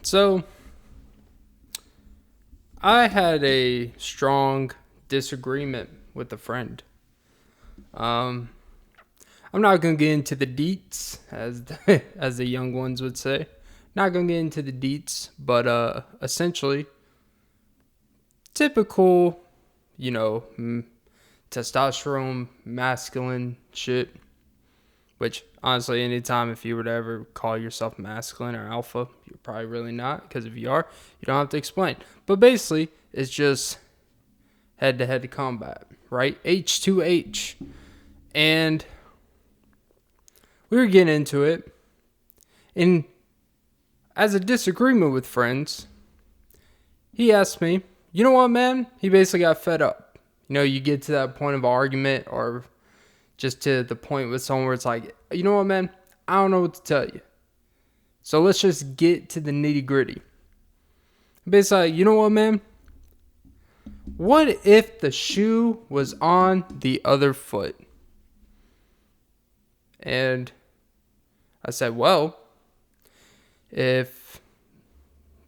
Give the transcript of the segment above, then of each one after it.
So, I had a strong disagreement with a friend. I'm not gonna get into the deets, as the young ones would say. Not gonna get into the deets, but essentially, typical, testosterone, masculine shit. Which, honestly, anytime if you were to ever call yourself masculine or alpha, you're probably really not. Because if you are, you don't have to explain. But basically, it's just head-to-head combat, right? H2H. And we were getting into it. And as a disagreement with friends, he asked me, you know what, man? He basically got fed up. You get to that point of argument or just to the point with someone where it's like, you know what, man? I don't know what to tell you. So let's just get to the nitty gritty. Basically, you know what, man? What if the shoe was on the other foot? And I said, well, if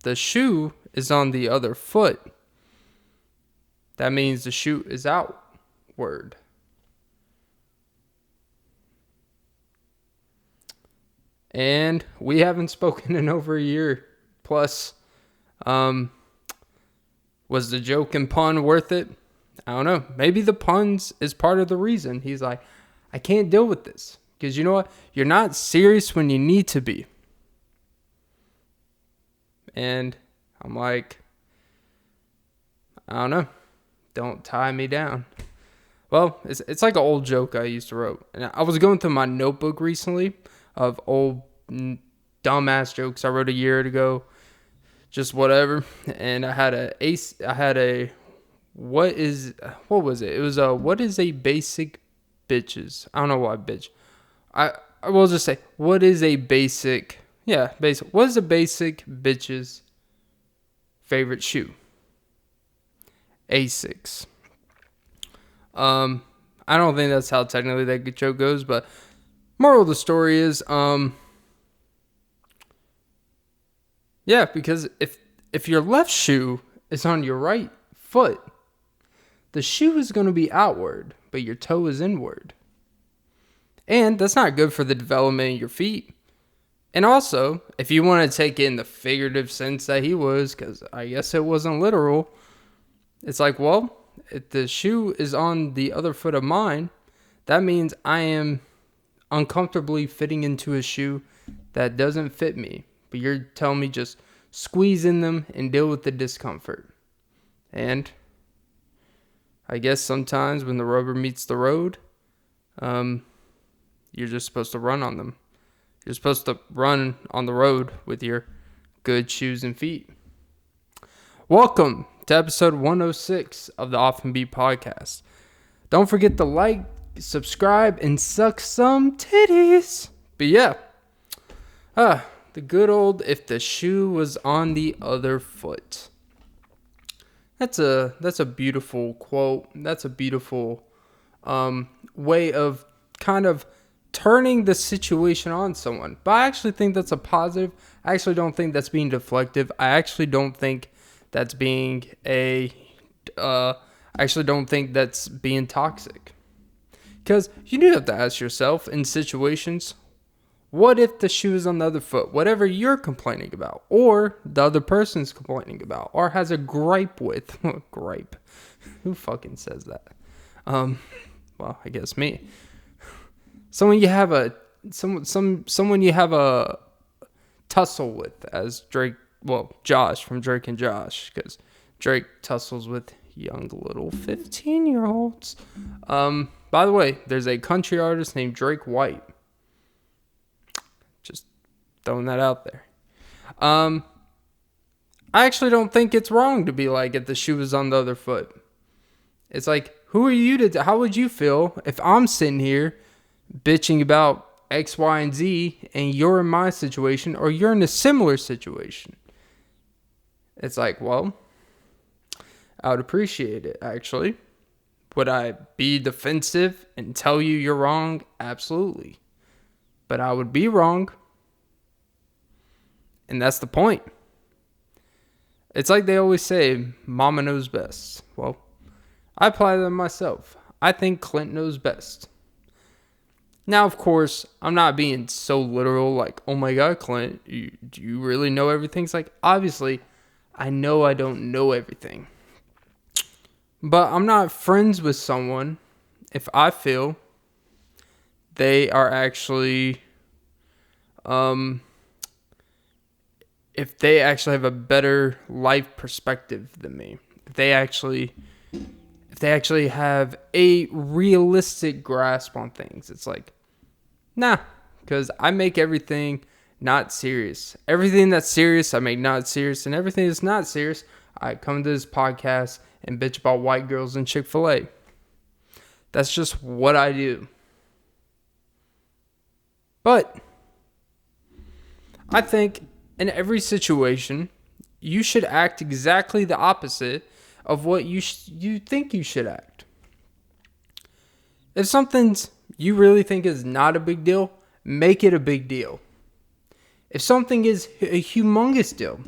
the shoe is on the other foot, that means the shoe is outward. And we haven't spoken in over a year. Plus, was the joke and pun worth it? I don't know. Maybe the puns is part of the reason. He's like, I can't deal with this. Because you know what? You're not serious when you need to be. And I'm like, I don't know. Don't tie me down. Well, it's like an old joke I used to write. And I was going through my notebook recently of old dumbass jokes I wrote a year ago, just whatever. And I had what was it? It was what is a basic bitches? I don't know why bitch. I will just say, what is a basic? Yeah, basic. What is a basic bitch's favorite shoe? Asics. I don't think that's how technically that joke goes, but moral of the story is, yeah, because if your left shoe is on your right foot, the shoe is going to be outward, but your toe is inward. And that's not good for the development of your feet. And also, if you want to take it in the figurative sense that he was, because I guess it wasn't literal, it's like, well, if the shoe is on the other foot of mine, that means I am uncomfortably fitting into a shoe that doesn't fit me. But you're telling me just squeeze in them and deal with the discomfort. And I guess sometimes when the rubber meets the road, you're just supposed to run on them. You're supposed to run on the road with your good shoes and feet. Welcome to episode 106 of the Off and Beat podcast. Don't forget to like, subscribe, and suck some titties. But yeah, the good old if the shoe was on the other foot. That's a beautiful quote. That's a beautiful way of kind of turning the situation on someone. But I actually think that's a positive. I actually don't think that's being deflective. I actually don't think that's being toxic. Because you do have to ask yourself in situations, what if the shoe is on the other foot? Whatever you're complaining about, or the other person's complaining about, or has a gripe with. Gripe. Who fucking says that? Well, I guess me. Someone you have a tussle with, as Drake. Well, Josh from Drake and Josh, because Drake tussles with young little 15-year-olds. By the way, there's a country artist named Drake White. Just throwing that out there. I actually don't think it's wrong to be like, if the shoe is on the other foot. It's like, who are you how would you feel if I'm sitting here bitching about X, Y, and Z, and you're in my situation, or you're in a similar situation? It's like, well, I would appreciate it, actually. Would I be defensive and tell you you're wrong? Absolutely. But I would be wrong. And that's the point. It's like they always say, mama knows best. Well, I apply them myself. I think Clint knows best. Now, of course, I'm not being so literal like, oh my God, Clint, do you really know everything? It's like, obviously, I know I don't know everything. But I'm not friends with someone if I feel they are actually, if they actually have a better life perspective than me. If they actually have a realistic grasp on things. It's like, nah, because I make everything not serious. Everything that's serious, I make not serious. And everything that's not serious, I come to this podcast and bitch about white girls and Chick-fil-A. That's just what I do. But I think in every situation, you should act exactly the opposite of what you think you should act. If something's you really think is not a big deal, make it a big deal. If something is a humongous deal,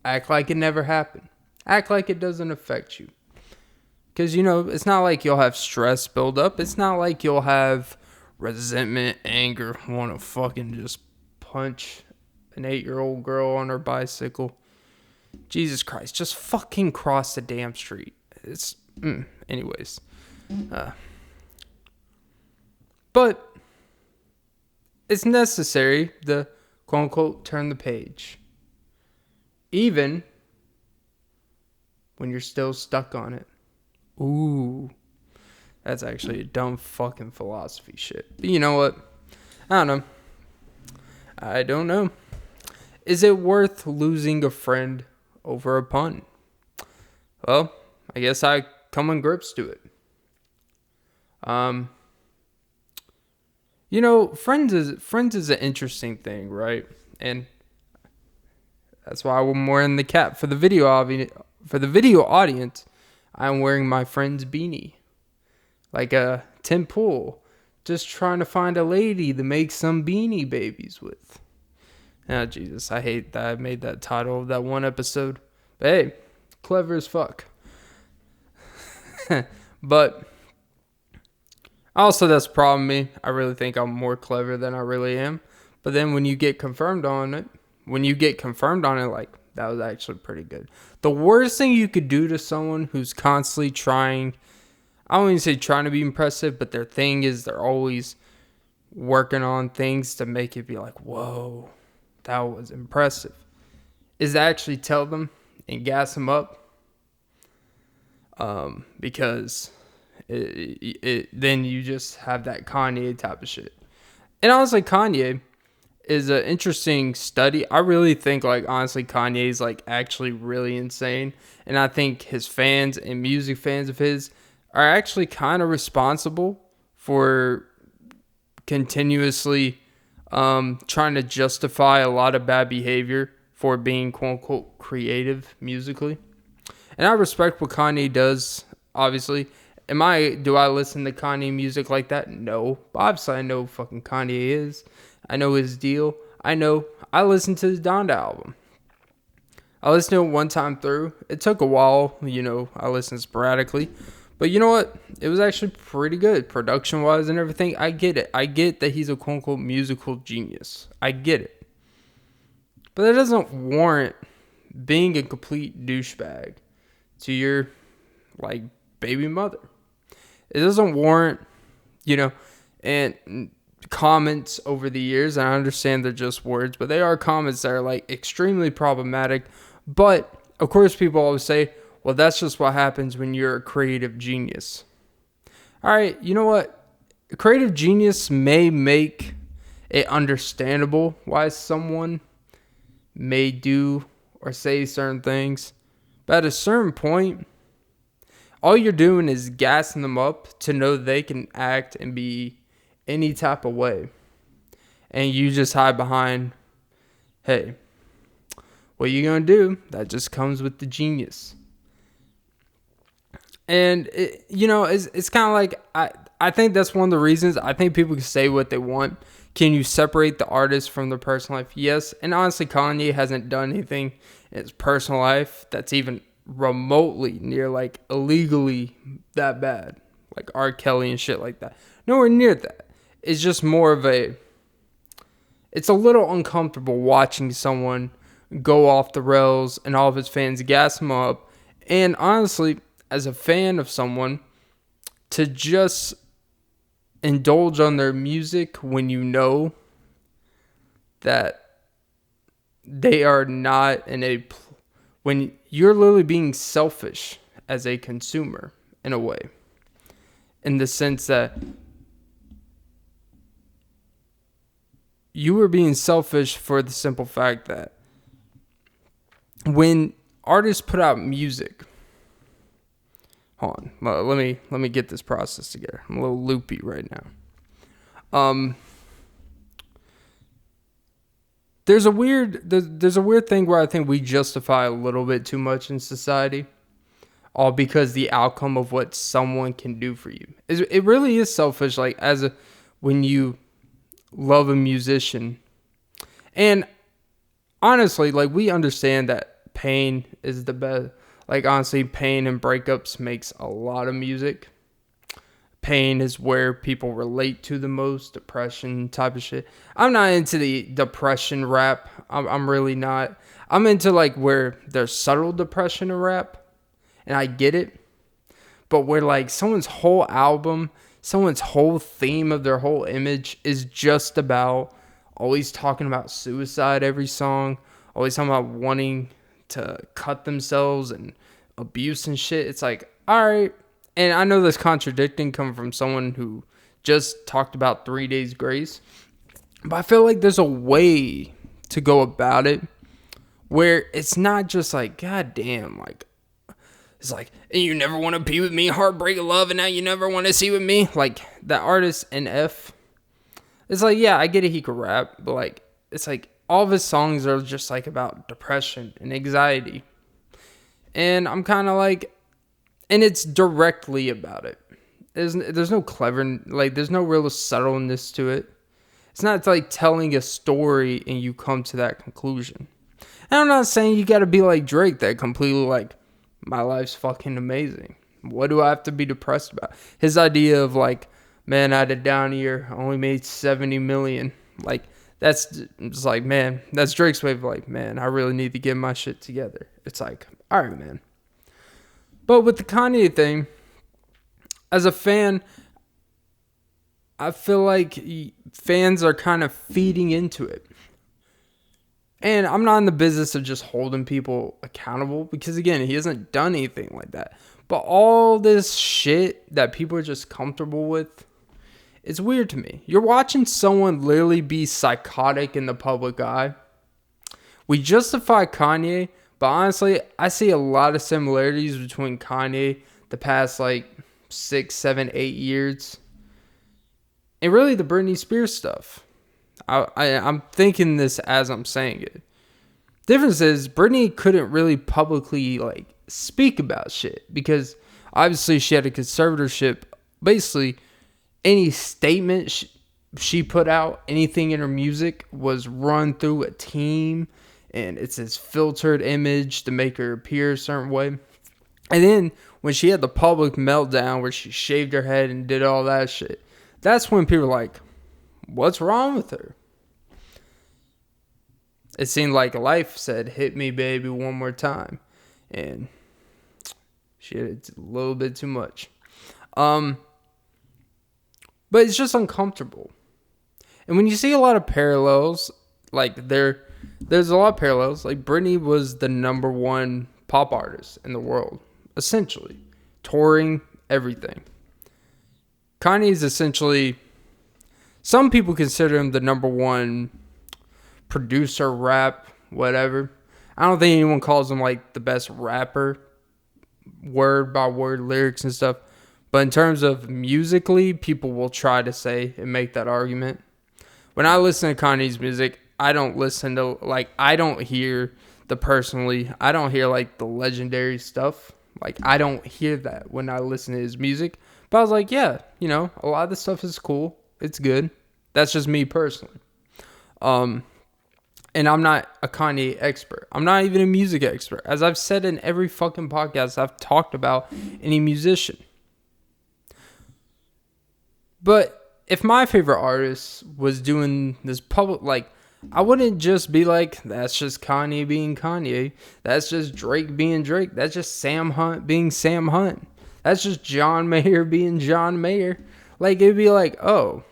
act like it never happened. Act like it doesn't affect you. Because, it's not like you'll have stress build up. It's not like you'll have resentment, anger, want to fucking just punch an 8-year-old girl on her bicycle. Jesus Christ, just fucking cross the damn street. Anyways. But it's necessary to, quote unquote, turn the page. Even when you're still stuck on it. Ooh. That's actually a dumb fucking philosophy shit. But you know what? I don't know. Is it worth losing a friend over a pun? Well, I guess I come on grips to it. Friends is an interesting thing, right? And that's why I'm wearing the cap for the video audience. I'm wearing my friend's beanie, like a Tim Pool, just trying to find a lady to make some beanie babies with. Oh, Jesus, I hate that I made that title of that one episode. But hey, clever as fuck. But also, that's the problem with me. I really think I'm more clever than I really am. But then when you get confirmed on it, like, that was actually pretty good. The worst thing you could do to someone who's constantly trying, I don't even say trying to be impressive, but their thing is they're always working on things to make it be like, whoa, that was impressive, is to actually tell them and gas them up. Because then you just have that Kanye type of shit. And honestly, Kanye is an interesting study. I really think, honestly, Kanye is, actually really insane. And I think his fans and music fans of his are actually kind of responsible for continuously trying to justify a lot of bad behavior for being, quote-unquote, creative musically. And I respect what Kanye does, obviously. Do I listen to Kanye music like that? No. But obviously, I know who fucking Kanye is. I know his deal. I listened to his Donda album. I listened to it one time through. It took a while, I listened sporadically. But you know what? It was actually pretty good, production-wise and everything. I get it. I get that he's a quote-unquote musical genius. I get it. But that doesn't warrant being a complete douchebag to your, baby mother. It doesn't warrant, and comments over the years, and I understand they're just words, but they are comments that are, extremely problematic. But, of course, people always say, well, that's just what happens when you're a creative genius. All right, you know what? A creative genius may make it understandable why someone may do or say certain things. But at a certain point, all you're doing is gassing them up to know they can act and be any type of way. And you just hide behind, hey, what you gonna do? That just comes with the genius. And, it's kind of like, I think that's one of the reasons I think people can say what they want. Can you separate the artist from the personal life? Yes. And honestly, Kanye hasn't done anything in his personal life that's even remotely near like illegally that bad. Like R. Kelly and shit like that. Nowhere near that. It's just more of it's a little uncomfortable watching someone go off the rails and all of his fans gas him up. And honestly, as a fan of someone, to just indulge on their music when you know that they are not when you're literally being selfish as a consumer in a way, in the sense that you were being selfish for the simple fact that when artists put out music, hold on, let me get this process together. I'm a little loopy right now. There's a weird thing where I think we justify a little bit too much in society, all because the outcome of what someone can do for you. It really is selfish. Like when you love a musician, and honestly, like we understand that pain is the best. Like honestly, pain and breakups makes a lot of music. Pain is where people relate to the most, depression type of shit. I'm not into the depression rap. I'm really not. I'm into like where there's subtle depression in rap, and I get it. But where like someone's whole album, someone's whole theme of their whole image is just about always talking about suicide every song, always talking about wanting to cut themselves and abuse and shit. It's like, all right. And I know this contradicting coming from someone who just talked about 3 days grace, but I feel like there's a way to go about it where it's not just like, God damn, like, it's like, and you never want to be with me, heartbreak of love, and now you never want to see with me. Like, that artist NF, it's like, yeah, I get it, he could rap, but like, it's like, all of his songs are just like about depression and anxiety. And I'm kind of like, and it's directly about it. There's no clever, like, there's no real subtleness to it. It's not like telling a story and you come to that conclusion. And I'm not saying you got to be like Drake, that completely like, my life's fucking amazing. What do I have to be depressed about? His idea of like, man, I had a down year, I only made 70 million. Like, that's just like, man, that's Drake's way of like, man, I really need to get my shit together. It's like, all right, man. But with the Kanye thing, as a fan, I feel like fans are kind of feeding into it. And I'm not in the business of just holding people accountable because, again, he hasn't done anything like that. But all this shit that people are just comfortable with, it's weird to me. You're watching someone literally be psychotic in the public eye. We justify Kanye, but honestly, I see a lot of similarities between Kanye the past like 6, 7, 8 years and really the Britney Spears stuff. I'm thinking this as I'm saying it. Difference is Britney couldn't really publicly like speak about shit because obviously she had a conservatorship. Basically, any statement she put out, anything in her music was run through a team, and it's this filtered image to make her appear a certain way. And then when she had the public meltdown where she shaved her head and did all that shit, that's when people were like, what's wrong with her? It seemed like life said, hit me, baby, one more time. And she had it a little bit too much. But it's just uncomfortable. And when you see a lot of parallels, like there's a lot of parallels. Like Britney was the number one pop artist in the world, essentially. Touring, everything. Kanye's essentially, some people consider him the number one producer, rap, whatever. I don't think anyone calls him like the best rapper, word by word lyrics and stuff. But in terms of musically, people will try to say and make that argument. When I listen to Kanye's music, I don't listen to, like, I don't hear I don't hear like the legendary stuff. Like, I don't hear that when I listen to his music. But I was like, yeah, you know, a lot of this stuff is cool. It's good. That's just me personally. And I'm not a Kanye expert. I'm not even a music expert. As I've said in every fucking podcast I've talked about any musician. But if my favorite artist was doing this public, like, I wouldn't just be like, that's just Kanye being Kanye. That's just Drake being Drake. That's just Sam Hunt being Sam Hunt. That's just John Mayer being John Mayer. Like, it'd be like, oh.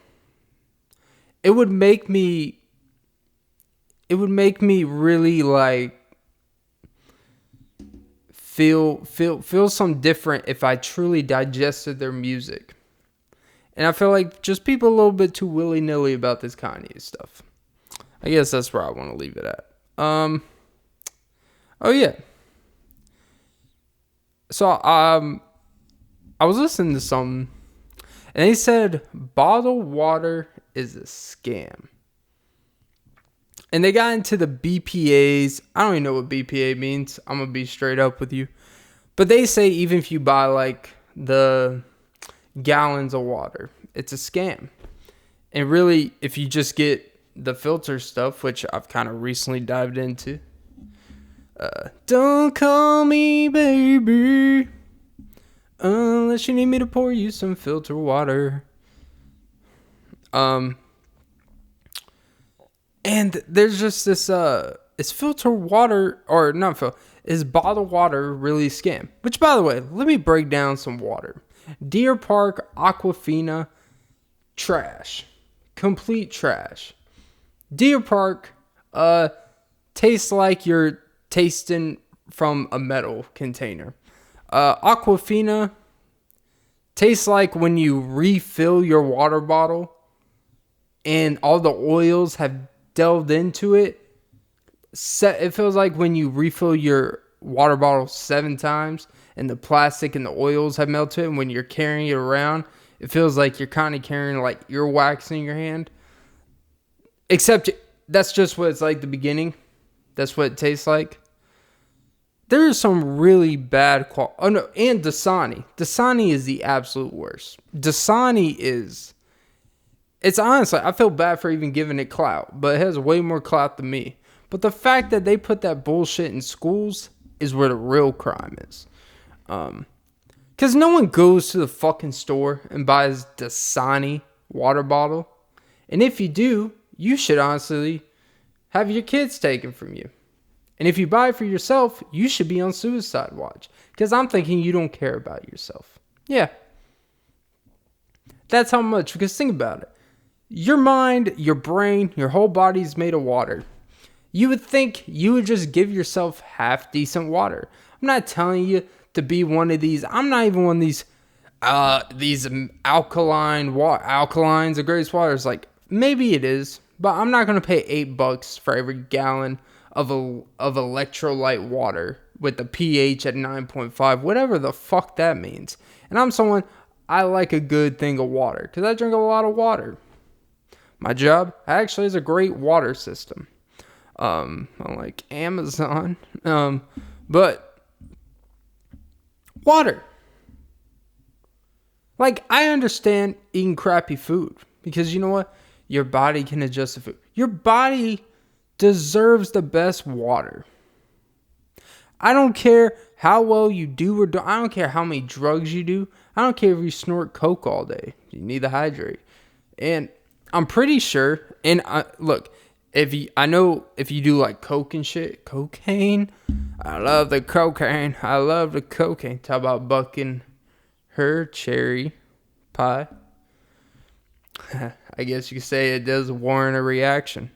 It would make me really, like, feel some different if I truly digested their music. And I feel like just people a little bit too willy-nilly about this Kanye stuff. I guess that's where I want to leave it at. Oh yeah. So I was listening to something, and they said bottled water is a scam. And they got into the BPAs. I don't even know what BPA means. I'm gonna be straight up with you. But they say even if you buy like the gallons of water, it's a scam. And really, if you just get the filter stuff, which I've kind of recently dived into. Don't call me baby unless you need me to pour you some filter water. And there's just this is filter water, or not filter, is bottled water really a scam? Which, by the way, let me break down some water. Deer Park, Aquafina, trash. Complete trash. Deer Park tastes like you're tasting from a metal container. Aquafina tastes like when you refill your water bottle and all the oils have delved into it. It feels like when you refill your water bottle 7 times and the plastic and the oils have melted, and when you're carrying it around, it feels like you're kind of carrying like earwax in your hand. Except that's just what it's like the beginning. That's what it tastes like. There is some really bad quality. Oh no, and Dasani. Dasani is the absolute worst. Dasani is... It's honestly, I feel bad for even giving it clout, but it has way more clout than me. But the fact that they put that bullshit in schools is where the real crime is. Because no one goes to the fucking store and buys Dasani water bottle. And if you do, you should honestly have your kids taken from you. And if you buy it for yourself, you should be on suicide watch. Because I'm thinking you don't care about yourself. Yeah. That's how much. Because think about it. Your mind, your brain, your whole body is made of water. You would think you would just give yourself half decent water. I'm not telling you to be one of these. I'm not even one of these alkalines, the greatest water. It's like, maybe it is, but I'm not going to pay $8 for every gallon of electrolyte water with the pH at 9.5, whatever the fuck that means. And I'm someone, I like a good thing of water because I drink a lot of water. My job actually is a great water system. Unlike Amazon. But water. Like, I understand eating crappy food because you know what? Your body can adjust to food. Your body deserves the best water. I don't care how well you do or don't. I don't care how many drugs you do. I don't care if you snort coke all day. You need to hydrate. And I'm pretty sure, and look, if you do like coke and shit, cocaine, I love the cocaine. Talk about bucking her cherry pie. I guess you could say it does warrant a reaction.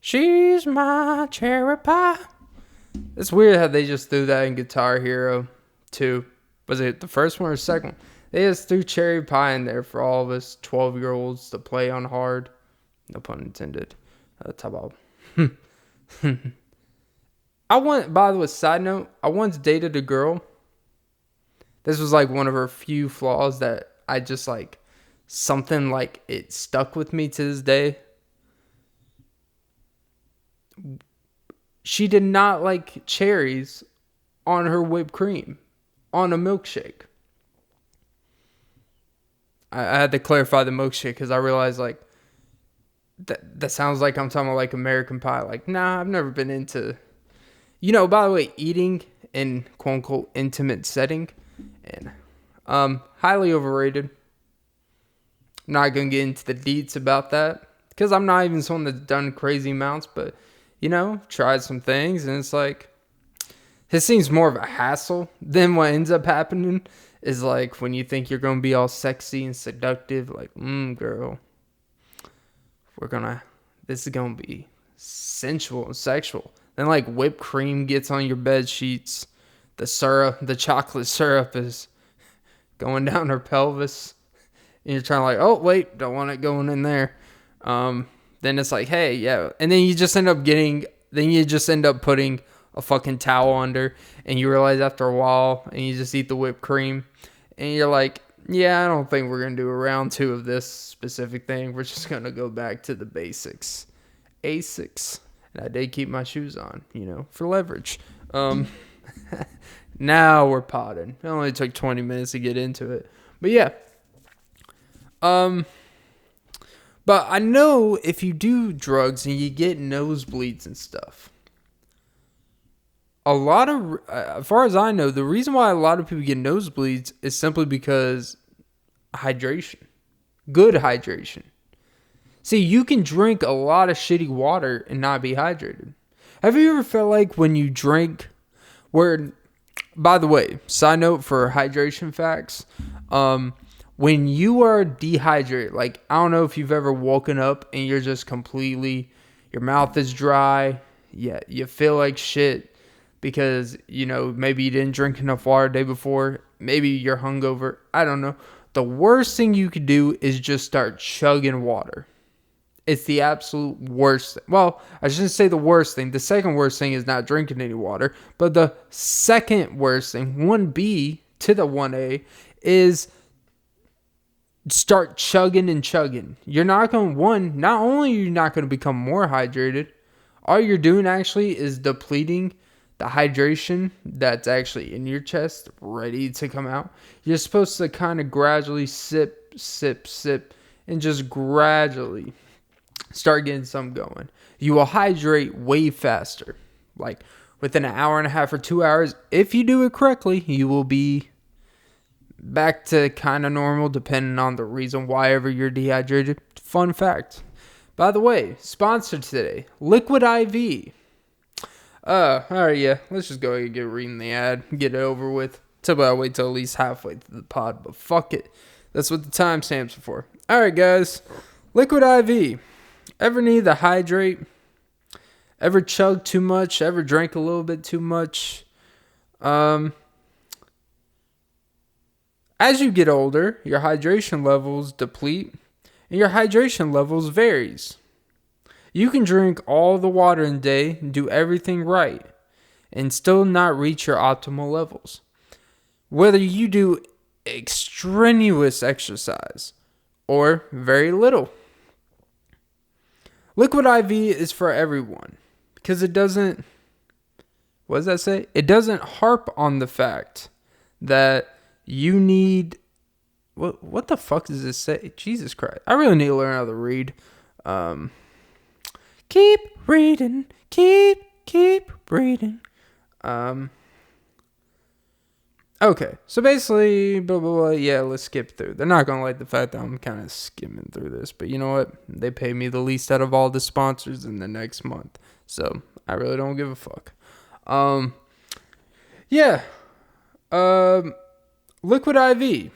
She's my cherry pie. It's weird how they just threw that in Guitar Hero 2. Was it the first one or the second one? They just threw cherry pie in there for all of us 12-year-olds to play on hard. No pun intended. Talk about. By the way, side note, I once dated a girl. This was like one of her few flaws that I just like, something like it stuck with me to this day. She did not like cherries on her whipped cream, on a milkshake. I had to clarify the milkshake because I realized like that sounds like I'm talking about like American Pie. Like, nah, I've never been into, by the way, eating in quote unquote intimate setting, and highly overrated. Not gonna get into the deets about that because I'm not even someone that's done crazy amounts, but tried some things, and it's like it seems more of a hassle than what ends up happening. Is like when you think you're gonna be all sexy and seductive, like, girl, this is gonna be sensual and sexual. Then like whipped cream gets on your bed sheets, the chocolate syrup is going down her pelvis, and you're trying to like, oh wait, don't want it going in there. Then it's like, hey, yeah, and then you just end up putting a fucking towel under, and you realize after a while, and you just eat the whipped cream, and you're like, yeah, I don't think we're gonna do a round 2 of this specific thing. We're just gonna go back to the basics, ASICs, and I did keep my shoes on, for leverage. Now we're potting. It only took 20 minutes to get into it, but yeah. But I know if you do drugs and you get nosebleeds and stuff, as far as I know, the reason why a lot of people get nosebleeds is simply because hydration. Good hydration. See, you can drink a lot of shitty water and not be hydrated. Have you ever felt like when you drink, by the way, side note for hydration facts, when you are dehydrated, like, I don't know if you've ever woken up and you're just completely, your mouth is dry, yeah, you feel like shit because, maybe you didn't drink enough water the day before, maybe you're hungover, I don't know. The worst thing you could do is just start chugging water. It's the absolute worst thing. Well, I shouldn't say the worst thing. The second worst thing is not drinking any water. But the second worst thing, 1B to the 1A, is start chugging and chugging. You're not going to, not only are you not going to become more hydrated, all you're doing actually is depleting the hydration that's actually in your chest, ready to come out. You're supposed to kind of gradually sip, sip, sip, and just gradually start getting some going. You will hydrate way faster. Like within an hour and a half or 2 hours, if you do it correctly, you will be back to kind of normal, depending on the reason why ever you're dehydrated. Fun fact. By the way, sponsored today, Liquid IV. Alright, yeah, let's just go ahead and get reading the ad, get it over with. I'll wait till at least halfway through the pod, but fuck it. That's what the timestamps are for. Alright, guys, Liquid IV. Ever need to hydrate? Ever chug too much? Ever drank a little bit too much? As you get older, your hydration levels deplete, and your hydration levels varies. You can drink all the water in a day and do everything right, and still not reach your optimal levels. Whether you do extraneous exercise or very little. Liquid IV is for everyone because it doesn't, what does that say? It doesn't harp on the fact that you need, what the fuck does this say? Jesus Christ. I really need to learn how to read. Keep reading, keep reading. Okay, so basically, blah, blah, blah, yeah, let's skip through. They're not going to like the fact that I'm kind of skimming through this, but you know what? They pay me the least out of all the sponsors in the next month, so I really don't give a fuck. Yeah, Liquid IV.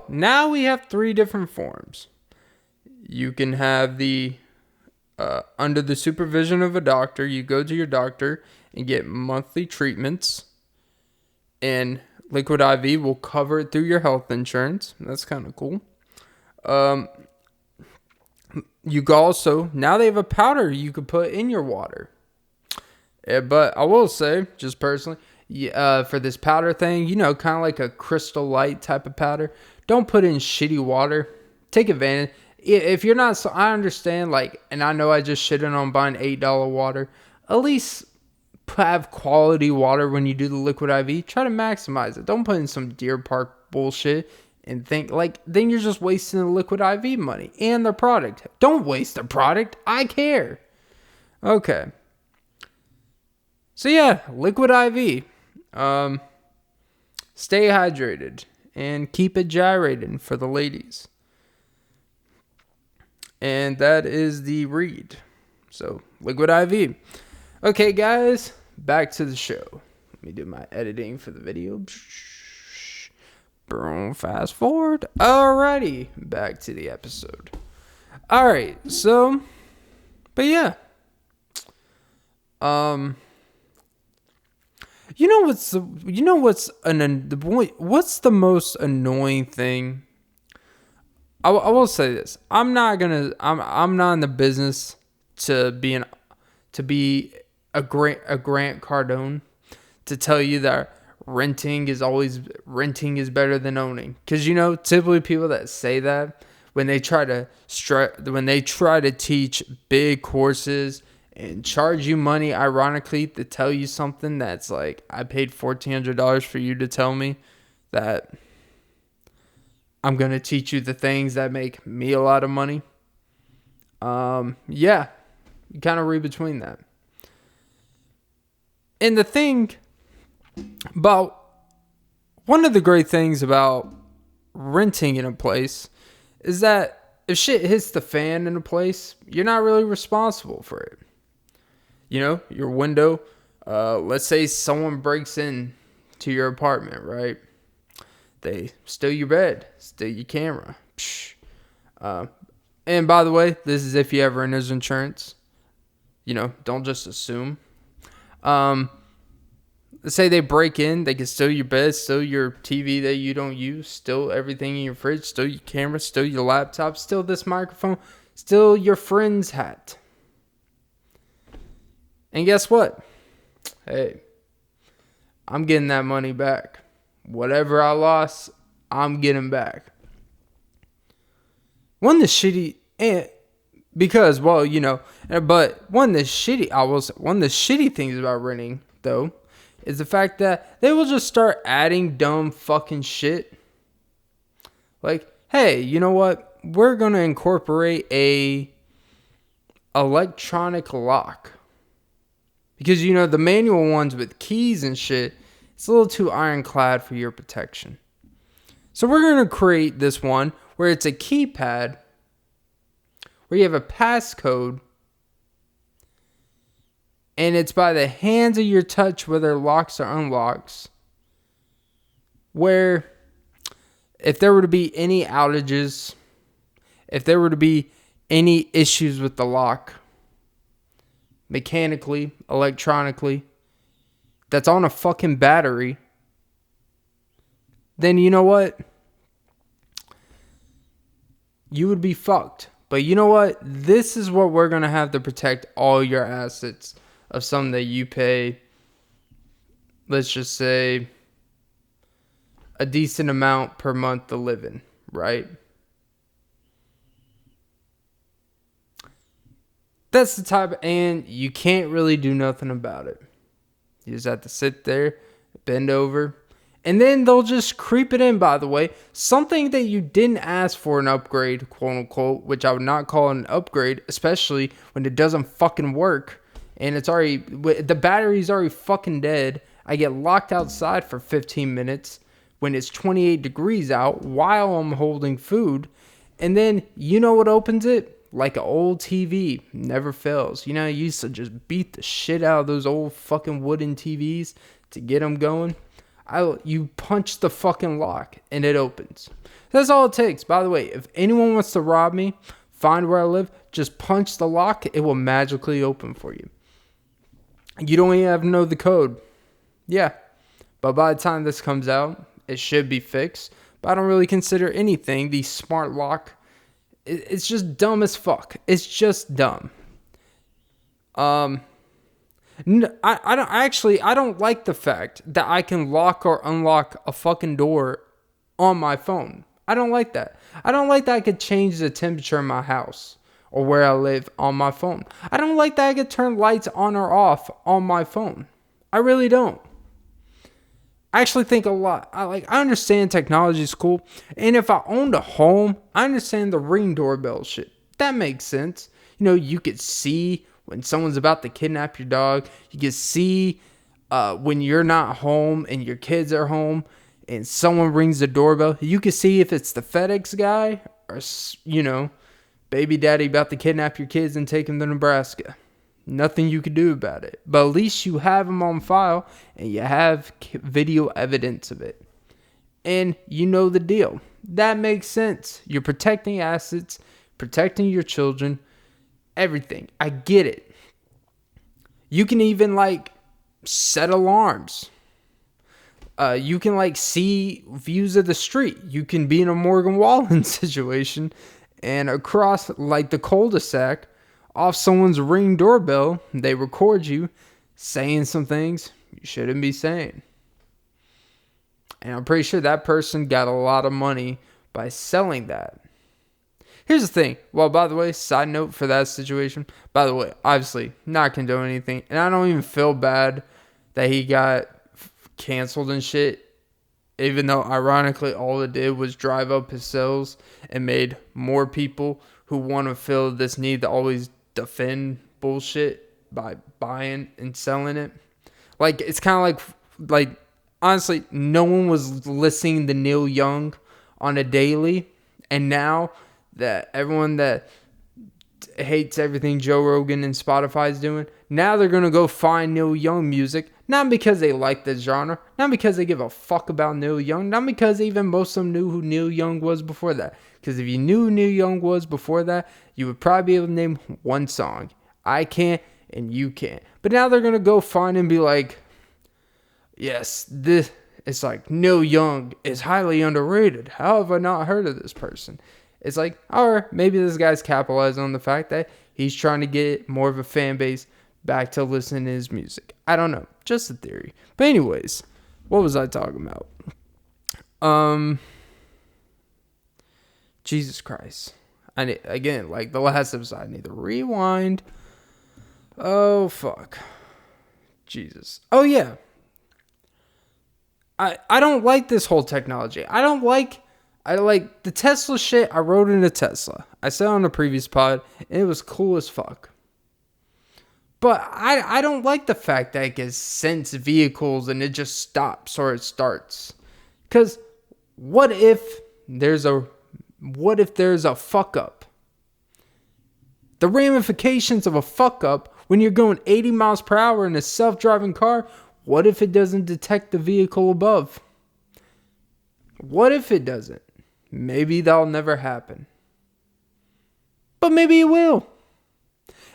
Now we have 3 different forms. You can have the under the supervision of a doctor. You go to your doctor and get monthly treatments, and Liquid IV will cover it through your health insurance. That's kind of cool. You can also, now they have a powder you could put in your water. But I will say, just personally, for this powder thing, kind of like a Crystal Light type of powder, don't put in shitty water. Take advantage. If you're not, so I understand, and I know I just shitted on buying $8 water. At least have quality water when you do the Liquid IV. Try to maximize it. Don't put in some Deer Park bullshit. and think like, then you're just wasting the Liquid IV money and their product. Don't waste the product. I care. Okay. So yeah, Liquid IV. Stay hydrated and keep it gyrating for the ladies. And that is the read. So, Liquid IV. Okay, guys, back to the show. Let me do my editing for the video. Boom, fast forward. Alrighty, back to the episode. Alright, so, but yeah. What's the most annoying thing? I will say this. I'm not in the business to be a Grant Cardone to tell you that renting is better than owning. Because typically people that say that when they try to teach big courses and charge you money, ironically, to tell you something that's like, I paid $1,400 for you to tell me that I'm going to teach you the things that make me a lot of money. Yeah, you kind of read between that. And the thing about, one of the great things about renting in a place is that if shit hits the fan in a place, you're not really responsible for it. Your window, let's say someone breaks in to your apartment, right? They steal your bed, steal your camera. And by the way, this is if you have renter's insurance. Don't just assume. Let's say they break in, they can steal your bed, steal your TV that you don't use, steal everything in your fridge, steal your camera, steal your laptop, steal this microphone, steal your friend's hat. And guess what? Hey, I'm getting that money back. Whatever I lost, I'm getting back. But one of the shitty things about renting, though, is the fact that they will just start adding dumb fucking shit. Like, hey, you know what? We're going to incorporate a electronic lock. Because, the manual ones with keys and shit, it's a little too ironclad for your protection. So we're going to create this one where it's a keypad, where you have a passcode, and it's by the hands of your touch whether it locks or unlocks. Where if there were to be any outages, if there were to be any issues with the lock, mechanically, electronically, that's on a fucking battery, then you know what? You would be fucked. But you know what? This is what we're going to have to protect all your assets of something that you pay, let's just say, a decent amount per month to live in, right? That's the type, and you can't really do nothing about it. You just have to sit there, bend over, and then they'll just creep it in, by the way. Something that you didn't ask for an upgrade, quote unquote, which I would not call an upgrade, especially when it doesn't fucking work, and the battery's already fucking dead. I get locked outside for 15 minutes when it's 28 degrees out while I'm holding food, and then you know what opens it? Like an old TV, never fails. You used to just beat the shit out of those old fucking wooden TVs to get them going. You punch the fucking lock and it opens. That's all it takes. By the way, if anyone wants to rob me, find where I live, just punch the lock. It will magically open for you. You don't even have to know the code. Yeah. But by the time this comes out, it should be fixed. But I don't really consider anything the smart lock. It's just dumb as fuck. It's just dumb. I don't like the fact that I can lock or unlock a fucking door on my phone. I don't like that. I don't like that I could change the temperature in my house or where I live on my phone. I don't like that I could turn lights on or off on my phone. I really don't. I actually think a lot. I understand technology is cool. And if I owned a home, I understand the Ring doorbell shit. That makes sense. You know, you could see when someone's about to kidnap your dog. You can see when you're not home and your kids are home and someone rings the doorbell. You can see if it's the FedEx guy or, you know, baby daddy about to kidnap your kids and take them to Nebraska. Nothing you could do about it. But at least you have them on file and you have video evidence of it. And you know the deal. That makes sense. You're protecting assets, protecting your children, everything. I get it. You can even set alarms. You can see views of the street. You can be in a Morgan Wallen situation and across the cul-de-sac off someone's Ring doorbell, they record you saying some things you shouldn't be saying. And I'm pretty sure that person got a lot of money by selling that. Here's the thing. Well, by the way, side note for that situation. By the way, obviously, not condoning anything. And I don't even feel bad that he got canceled and shit. Even though, ironically, all it did was drive up his sales and made more people who want to feel this need to always defend bullshit by buying and selling it. It's kind of like honestly, no one was listening to Neil Young on a daily, and now that everyone that hates everything Joe Rogan and Spotify is doing, now they're gonna go find Neil Young music, not because they like the genre, not because they give a fuck about Neil Young, not because even most of them knew who Neil Young was before that. Because if you knew who Neil Young was before that, you would probably be able to name one song. I can't, and you can't. But now they're gonna go find and be like, yes, this. It's Neil Young is highly underrated. How have I not heard of this person? It's or maybe this guy's capitalizing on the fact that he's trying to get more of a fan base back to listen to his music. I don't know. Just a theory. But anyways, what was I talking about? Jesus Christ. I need, again, the last episode, I need to rewind. Oh, fuck. Jesus. Oh, yeah. I don't like this whole technology. I like the Tesla shit. I rode in a Tesla. I said on the previous pod, and it was cool as fuck. But I don't like the fact that it can sense vehicles and it just stops or it starts. Because what if there's a fuck up? The ramifications of a fuck up when you're going 80 miles per hour in a self-driving car, what if it doesn't detect the vehicle above? What if it doesn't? Maybe that'll never happen. But maybe it will.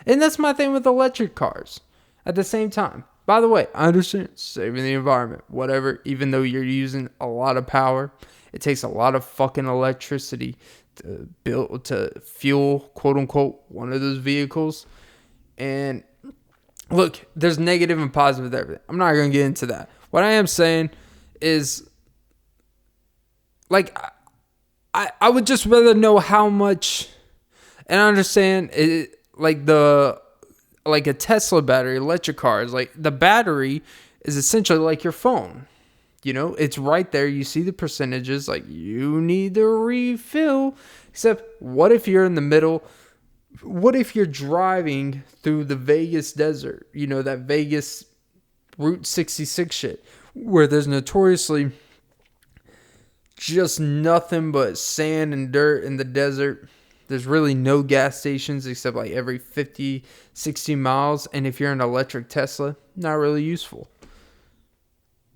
And that's my thing with electric cars. At the same time, by the way, I understand saving the environment, whatever, even though you're using a lot of power. It takes a lot of fucking electricity to fuel, quote unquote, one of those vehicles. And look, there's negative and positive with everything. I'm not going to get into that. What I am saying is, I would just rather know how much, and I understand it, a Tesla battery, electric cars, the battery is essentially like your phone. You know, it's right there. You see the percentages, you need to refill. Except, what if you're in the middle? What if you're driving through the Vegas desert? You know, that Vegas Route 66 shit, where there's notoriously just nothing but sand and dirt in the desert. There's really no gas stations except every 50, 60 miles. And if you're an electric Tesla, not really useful.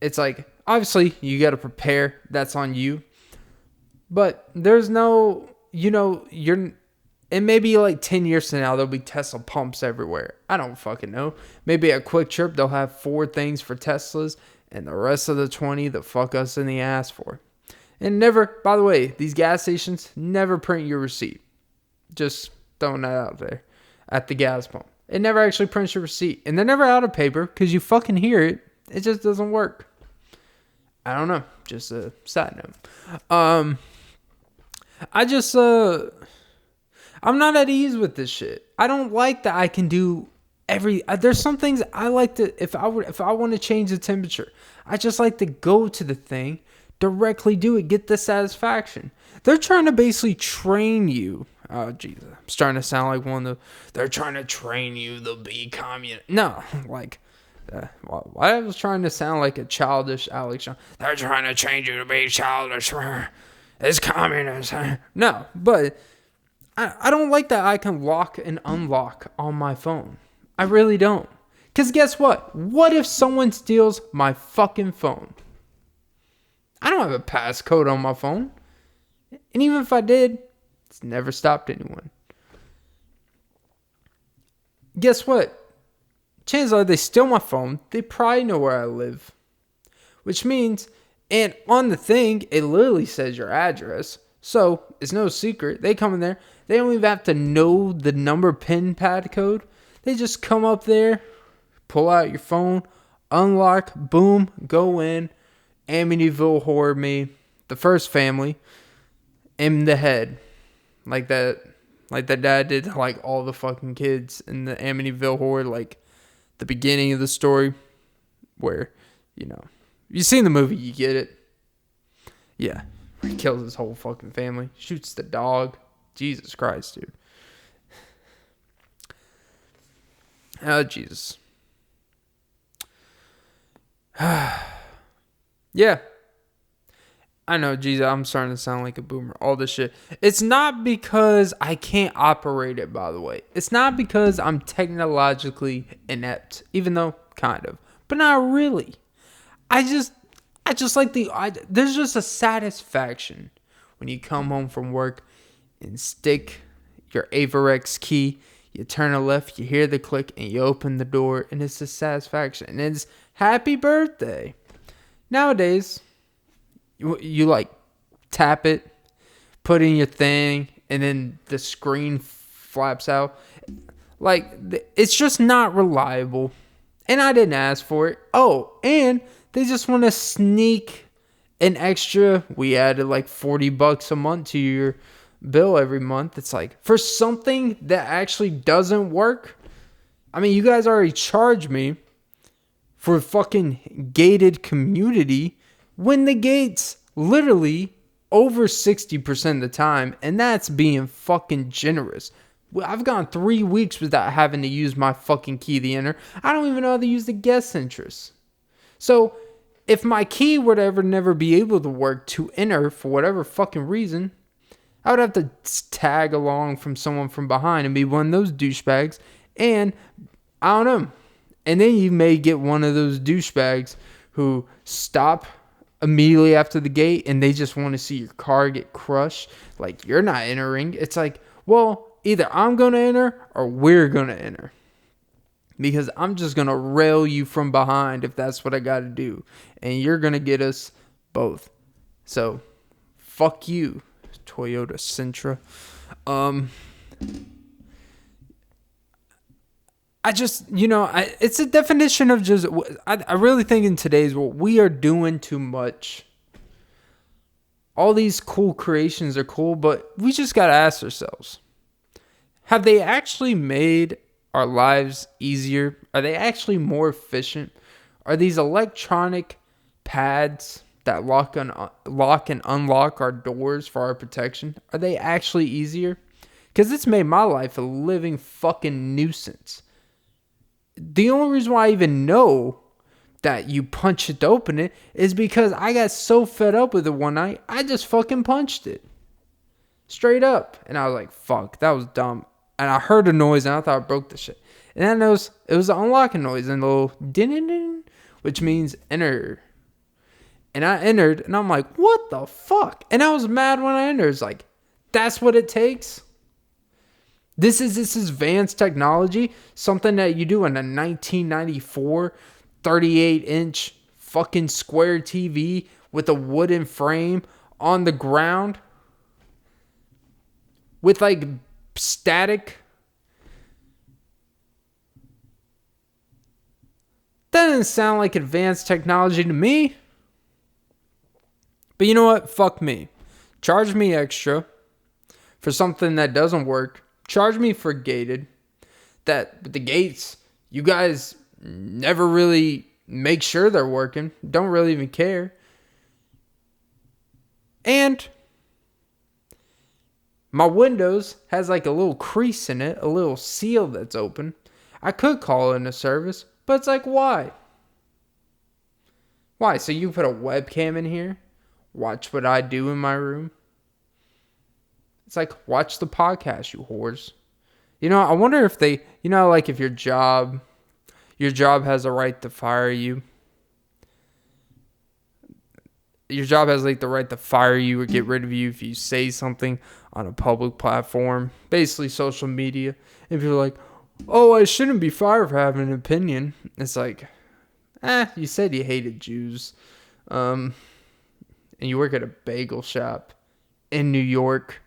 It's obviously, you got to prepare. That's on you. But there's no, and maybe 10 years from now, there'll be Tesla pumps everywhere. I don't fucking know. Maybe at Quick Trip, they'll have 4 things for Teslas and the rest of the 20 the fuck us in the ass for. And never, by the way, these gas stations, never print your receipt. Just throwing that out there at the gas pump. It never actually prints your receipt. And they're never out of paper because you fucking hear it. It just doesn't work. I don't know. Just a side note. I'm not at ease with this shit. I don't like that I can do There's some things I like to, if I want to change the temperature, I just like to go to the thing, directly do it, get the satisfaction. They're trying to basically train you. Oh, Jesus. I'm starting to sound like one of the... They're trying to train you to be communist. No, like... I was trying to sound like a childish Alex Jones. They're trying to change you to be childish. It's communist. No, but I don't like that I can lock and unlock on my phone. I really don't. Because guess what? What if someone steals my fucking phone? I don't have a passcode on my phone. And even if I did, it's never stopped anyone. Guess what? Chances are they steal my phone. They probably know where I live. Which means, and on the thing, it literally says your address. So, it's no secret. They come in there. They don't even have to know the number pin pad code. They just come up there, pull out your phone, unlock, boom, go in. Amityville Horror me, the first family, in the head. Like that dad did like all the fucking kids in the Amityville Horror, like the beginning of the story where, you know, you've seen the movie, you get it. Yeah. He kills his whole fucking family. Shoots the dog. Jesus Christ, dude. Oh, Jesus. Yeah. I know, Jesus, I'm starting to sound like a boomer. All this shit. It's not because I can't operate it, by the way. It's not because I'm technologically inept. Even though, kind of. But not really. I just like there's just a satisfaction when you come home from work and stick your Averex key, you turn a left, you hear the click, and you open the door, and it's a satisfaction. And it's happy birthday. Nowadays, you like tap it, put in your thing, and then the screen flaps out. Like, it's just not reliable. And I didn't ask for it. Oh, and they just want to sneak an extra. We added like $40 a month to your bill every month. It's like, for something that actually doesn't work. I mean, you guys already charged me for fucking gated community when the gate's literally over 60% of the time, and that's being fucking generous. I've gone 3 weeks without having to use my fucking key to enter. I don't even know how to use the guest interest. So, if my key would ever never be able to work to enter for whatever fucking reason, I would have to tag along from someone from behind and be one of those douchebags. And, I don't know. And then you may get one of those douchebags who stop immediately after the gate and they just want to see your car get crushed. Like, you're not entering. It's like, well, either I'm going to enter or we're going to enter. Because I'm just going to rail you from behind if that's what I got to do. And you're going to get us both. So, fuck you, Toyota Sentra. I just, it's a definition of just, I really think in today's world, we are doing too much. All these cool creations are cool, but we just got to ask ourselves, have they actually made our lives easier? Are they actually more efficient? Are these electronic pads that lock and unlock our doors for our protection, are they actually easier? Because it's made my life a living fucking nuisance. The only reason why I even know that you punch it to open it is because I got so fed up with it one night, I just fucking punched it. Straight up. And I was like, fuck, that was dumb. And I heard a noise and I thought I broke the shit. And then it was an unlocking noise and a little din, which means enter. And I entered and I'm like, what the fuck? And I was mad when I entered. It's like, that's what it takes? This is advanced technology, something that you do in a 1994 38-inch fucking square TV with a wooden frame on the ground with like static. That doesn't sound like advanced technology to me. But you know what? Fuck me. Charge me extra for something that doesn't work. Charge me for gated. That the gates You guys never really make sure they're working. Don't really even care. And my Windows has like a little crease in it, a little seal that's open. I could call in a service, but it's like, why? Why? So you put a webcam in here? Watch what I do in my room? It's like, watch the podcast, you whores. You know, I wonder if they, you know, like if your job has a right to fire you. Your job has like the right to fire you or get rid of you if you say something on a public platform, basically social media. And people are like, oh, I shouldn't be fired for having an opinion. It's like, you said you hated Jews. And you work at a bagel shop in New York.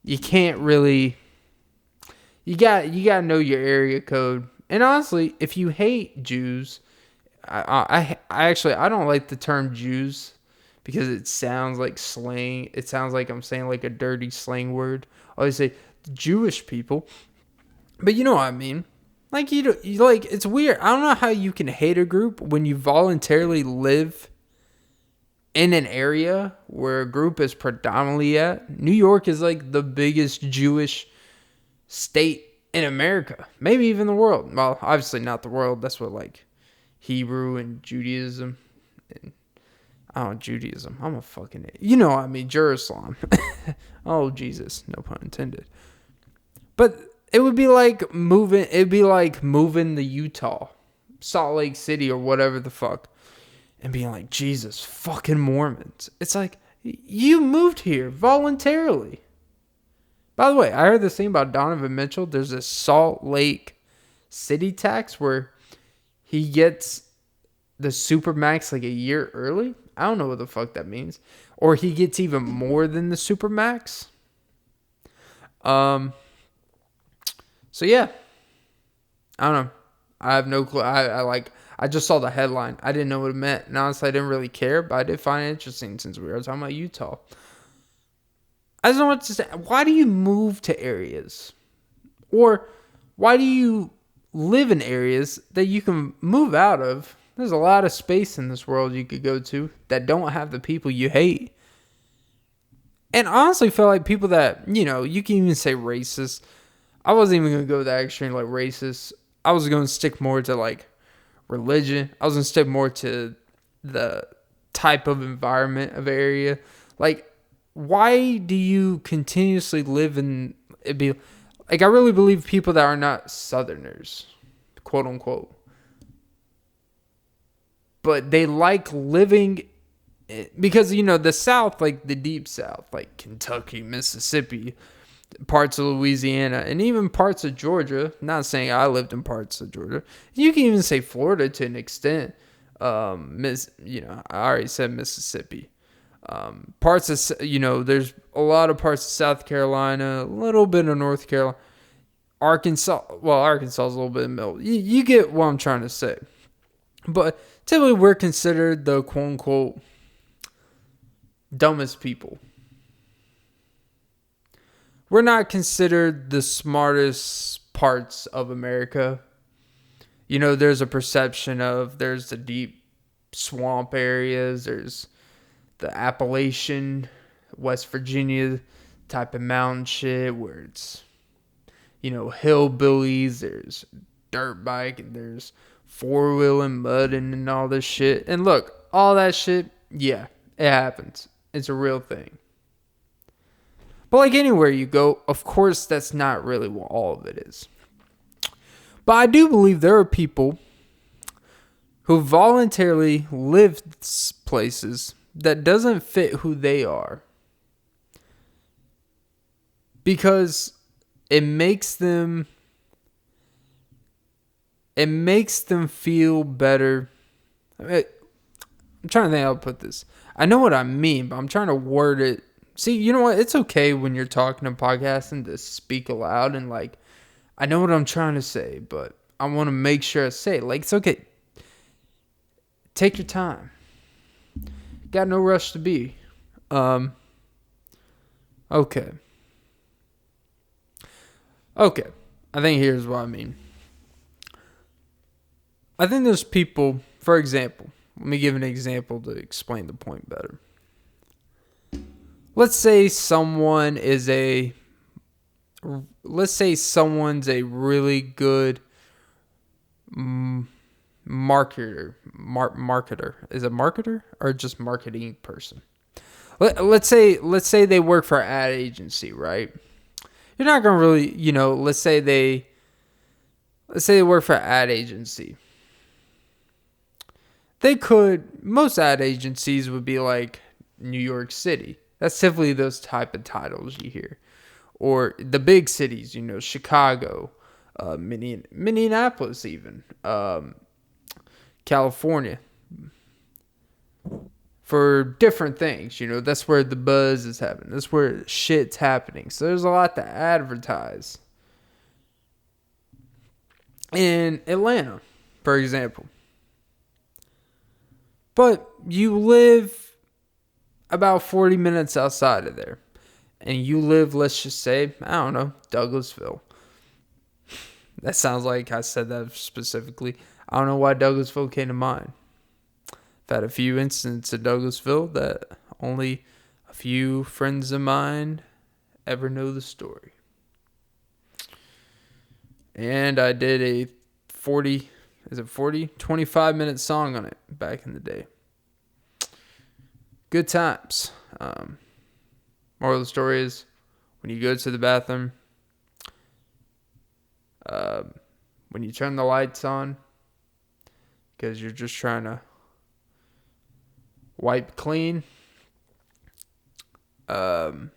You can't really, you got to know your area code. And honestly, if you hate Jews, I don't like the term Jews because it sounds like slang. It sounds like I'm saying like a dirty slang word. I always say Jewish people, but you know what I mean. Like you like, it's weird. I don't know how you can hate a group when you voluntarily live in an area where a group is predominantly at. New York is like the biggest Jewish state in America, maybe even the world. Well, obviously not the world. That's what like Hebrew and Judaism and Judaism. I'm a fucking idiot. You know what I mean, Jerusalem. Oh Jesus, no pun intended. But it would be like moving. It'd be like moving to Utah, Salt Lake City, or whatever the fuck, and being like, Jesus, fucking Mormons. It's like, you moved here voluntarily. By the way, I heard this thing about Donovan Mitchell. There's a Salt Lake City tax where he gets the Supermax like a year early. I don't know what the fuck that means. Or he gets even more than the Supermax. So yeah. I don't know. I have no clue. I just saw the headline. I didn't know what it meant. And honestly, I didn't really care, but I did find it interesting since we were talking about Utah. I just don't know what to say. Why do you move to areas? Or why do you live in areas that you can move out of? There's a lot of space in this world you could go to that don't have the people you hate. And I honestly feel like people that, you know, you can even say racist. I wasn't even going to go that extreme, like racist. I was going to stick more to like religion. I was going to stick more to the type of environment of area. Like, why do you continuously live in, it'd be like, I really believe people that are not Southerners, quote unquote, but they like living because, you know, the South, like the deep South, like Kentucky, Mississippi, parts of Louisiana, and even parts of Georgia. Not saying I lived in parts of Georgia. You can even say Florida to an extent. I already said Mississippi. Parts of, you know, there's a lot of parts of South Carolina, a little bit of North Carolina, Arkansas. Well, Arkansas is a little bit in the middle. You get what I'm trying to say. But typically we're considered the quote unquote dumbest people. We're not considered the smartest parts of America. You know, there's a perception of there's the deep swamp areas, there's the Appalachian, West Virginia type of mountain shit where it's, you know, hillbillies, there's dirt bike, and there's four-wheeling, mudding, and all this shit. And look, all that shit, yeah, it happens. It's a real thing. But like anywhere you go, of course, that's not really what all of it is. But I do believe there are people who voluntarily live places that doesn't fit who they are. Because it makes them feel better. I'm trying to think how to put this. I know what I mean, but I'm trying to word it. See, you know what? It's okay when you're talking and podcasting to speak aloud and like, I know what I'm trying to say, but I want to make sure I say it. Like, it's okay. Take your time. Got no rush to be. Okay. I think here's what I mean. I think there's people, for example, let me give an example to explain the point better. Let's say someone's a really good marketer. Is it marketer or just marketing person? Let's say they work for an ad agency, right? You're not gonna really, let's say they work for an ad agency. Most ad agencies would be like New York City. That's typically those type of titles you hear. Or the big cities, Chicago, Minneapolis even, California. For different things, that's where the buzz is happening. That's where shit's happening. So there's a lot to advertise. In Atlanta, for example. But you live about 40 minutes outside of there. And you live, let's just say, I don't know, Douglasville. That sounds like I said that specifically. I don't know why Douglasville came to mind. I've had a few incidents at Douglasville that only a few friends of mine ever know the story. And I did a 25-minute song on it back in the day. Good times. Moral of the story is, when you go to the bathroom, when you turn the lights on, because you're just trying to wipe clean, it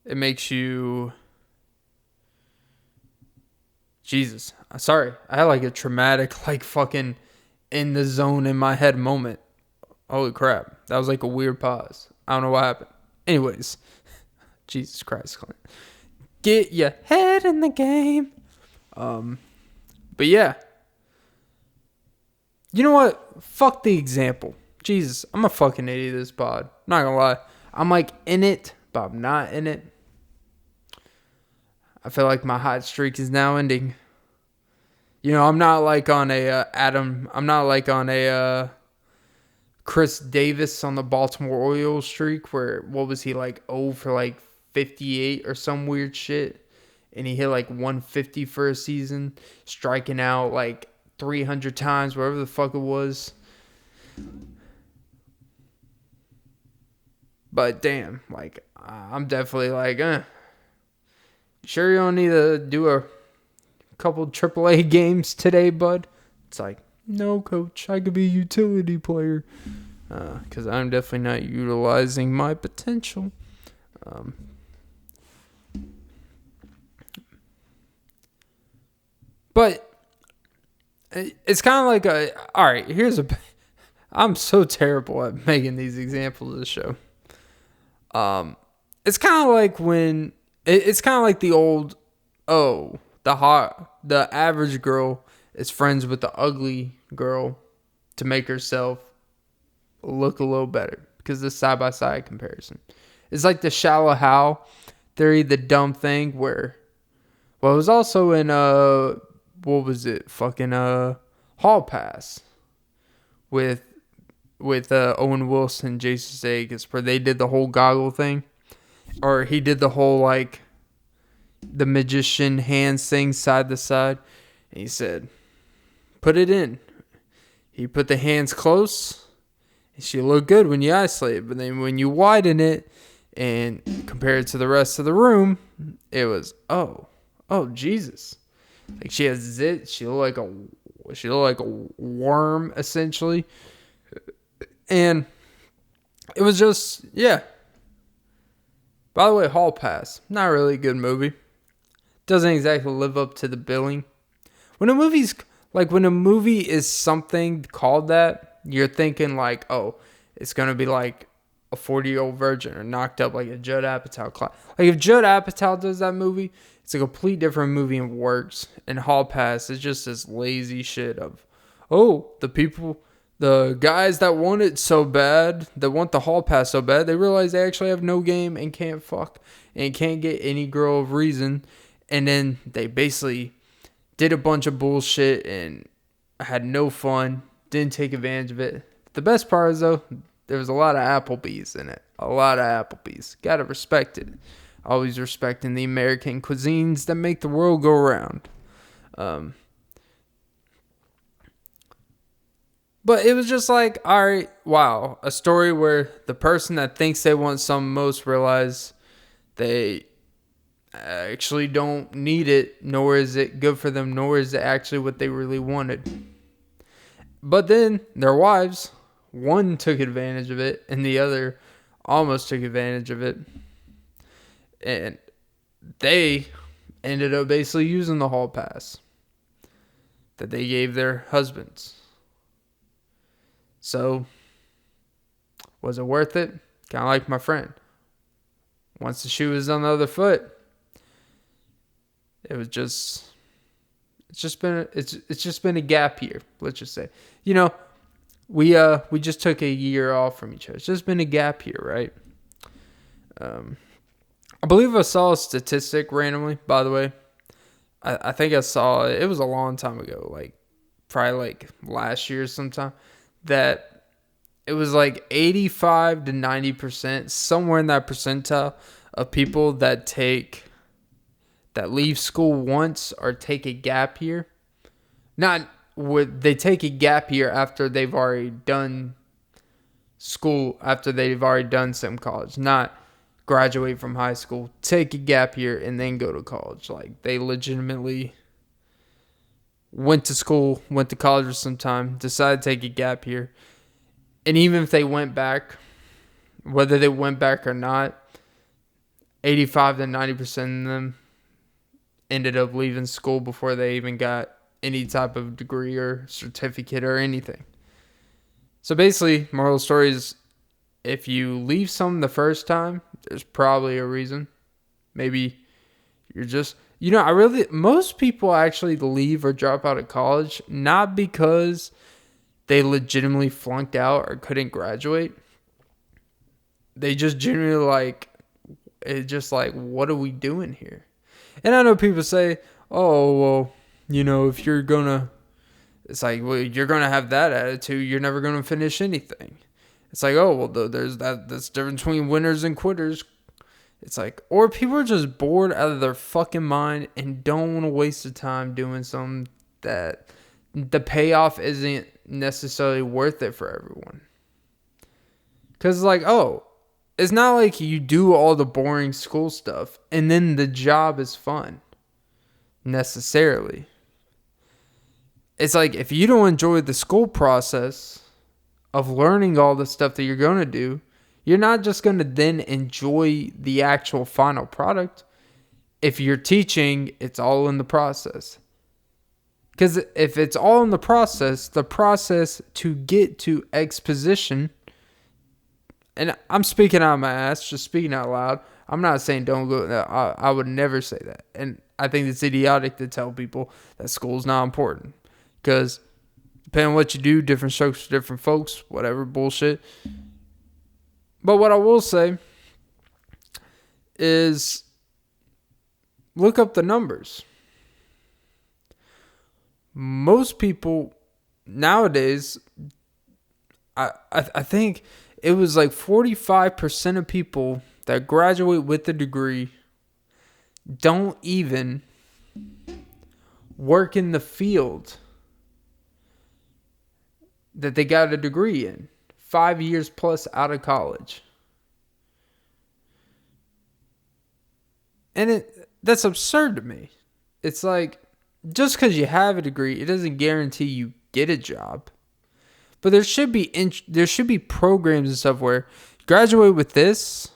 makes you... Jesus. Sorry. I had like a traumatic, fucking in the zone in my head moment. Holy crap. That was like a weird pause. I don't know what happened. Anyways. Jesus Christ, Clint. Get your head in the game. But yeah. You know what? Fuck the example. Jesus. I'm a fucking idiot this pod. Not gonna lie. I'm like in it, but I'm not in it. I feel like my hot streak is now ending. I'm not like on I'm not like on a Chris Davis on the Baltimore Orioles streak where, what was he, like 0 for like 58 or some weird shit. And he hit like 150 for a season, striking out like 300 times, whatever the fuck it was. But damn, I'm definitely like, sure you don't need to do a couple AAA games today, bud? It's like, no, coach, I could be a utility player. Because I'm definitely not utilizing my potential. But it's kind of like alright, I'm so terrible at making these examples of the show. It's kind of like when... It's kind of like the old, the average girl is friends with the ugly girl to make herself look a little better, because the side-by-side comparison. It's like the shallow Hal theory, the dumb thing where, it was also in, what was it, fucking, Hall Pass with Owen Wilson, Jason Sudeikis, where they did the whole goggle thing. Or he did the whole, the magician hands thing side to side. And he said, put it in. He put the hands close. And she looked good when you isolate it. But then when you widen it and compare it to the rest of the room, it was, oh, Jesus. Like, she has zit. She looked like a worm, essentially. And it was just, yeah. By the way, Hall Pass, not really a good movie. Doesn't exactly live up to the billing. When a movie is something called that, you're thinking like, oh, it's gonna be like a 40-year-old virgin or knocked up like a Judd Apatow class. Like if Judd Apatow does that movie, it's a complete different movie and works. And Hall Pass is just this lazy shit of, the guys that want it so bad, that want the Hall Pass so bad, they realize they actually have no game and can't fuck and can't get any girl of reason. And then they basically did a bunch of bullshit and had no fun, didn't take advantage of it. The best part is, though, there was a lot of Applebee's in it. A lot of Applebee's. Gotta respect it. Always respecting the American cuisines that make the world go round. But it was just like, all right, wow. A story where the person that thinks they want something most realize they actually don't need it, nor is it good for them, nor is it actually what they really wanted. But then their wives, one took advantage of it and the other almost took advantage of it. And they ended up basically using the hall pass that they gave their husbands. So, was it worth it? Kind of like my friend. Once the shoe was on the other foot, it was just, it's just been a gap year. Let's just say, we just took a year off from each other. It's just been a gap year, right? I believe I saw a statistic randomly, by the way. I think I saw it. It was a long time ago, like probably like last year sometime, that it was like 85 to 90%, somewhere in that percentile of people that leave school once or take a gap year. They take a gap year after they've already done school, after they've already done some college, not graduate from high school, take a gap year, and then go to college. Like, they legitimately went to school, went to college for some time, decided to take a gap year. And even if they went back, whether they went back or not, 85 to 90% of them ended up leaving school before they even got any type of degree or certificate or anything. So basically, moral of the story is, if you leave something the first time, there's probably a reason. Maybe you're just, most people actually leave or drop out of college not because they legitimately flunked out or couldn't graduate. They just genuinely what are we doing here? And I know people say, oh, well, if you're gonna, it's like, well, you're gonna have that attitude, you're never gonna finish anything. It's like, oh, well, there's that's difference between winners and quitters. It's like, or people are just bored out of their fucking mind and don't want to waste the time doing something that the payoff isn't necessarily worth it for everyone. Because, like, it's not like you do all the boring school stuff and then the job is fun, necessarily. It's like, if you don't enjoy the school process of learning all the stuff that you're going to do, you're not just going to then enjoy the actual final product. If you're teaching, it's all in the process. Because if it's all in the process to get to exposition, and I'm speaking out of my ass, just speaking out loud. I'm not saying don't go. I would never say that. And I think it's idiotic to tell people that school's not important. Because depending on what you do, different strokes for different folks, whatever bullshit. But what I will say is look up the numbers. Most people nowadays, I think it was like 45% of people that graduate with a degree don't even work in the field that they got a degree in. 5 years plus out of college. And that's absurd to me. It's like, just because you have a degree, it doesn't guarantee you get a job. But there should be programs and stuff where you graduate with this,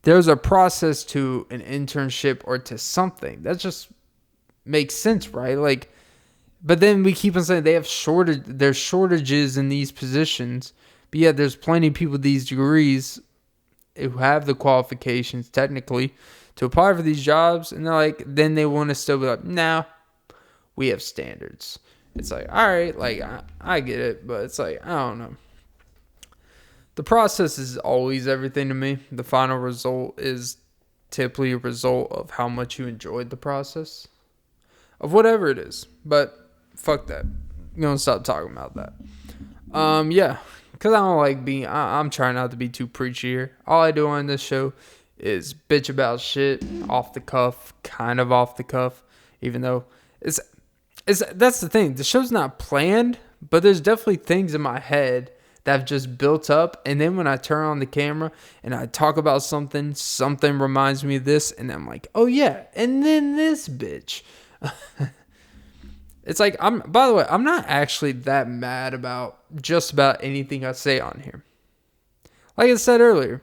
there's a process to an internship or to something. That just makes sense, right? Like, but then we keep on saying there's shortages in these positions. But yet there's plenty of people with these degrees who have the qualifications technically to apply for these jobs. And they're like, then they want to still be like, nah, we have standards. It's like, all right, like, I get it. But it's like, I don't know. The process is always everything to me. The final result is typically a result of how much you enjoyed the process. of whatever it is. But fuck that. I'm gonna stop talking about that. Yeah, because I don't like being. I'm trying not to be too preachy here. All I do on this show is bitch about shit off the cuff, kind of off the cuff, even though it's that's the thing. The show's not planned, but there's definitely things in my head that have just built up, and then when I turn on the camera and I talk about something reminds me of this, and I'm like, oh yeah, and then this bitch. It's like, by the way, I'm not actually that mad about just about anything I say on here. Like I said earlier,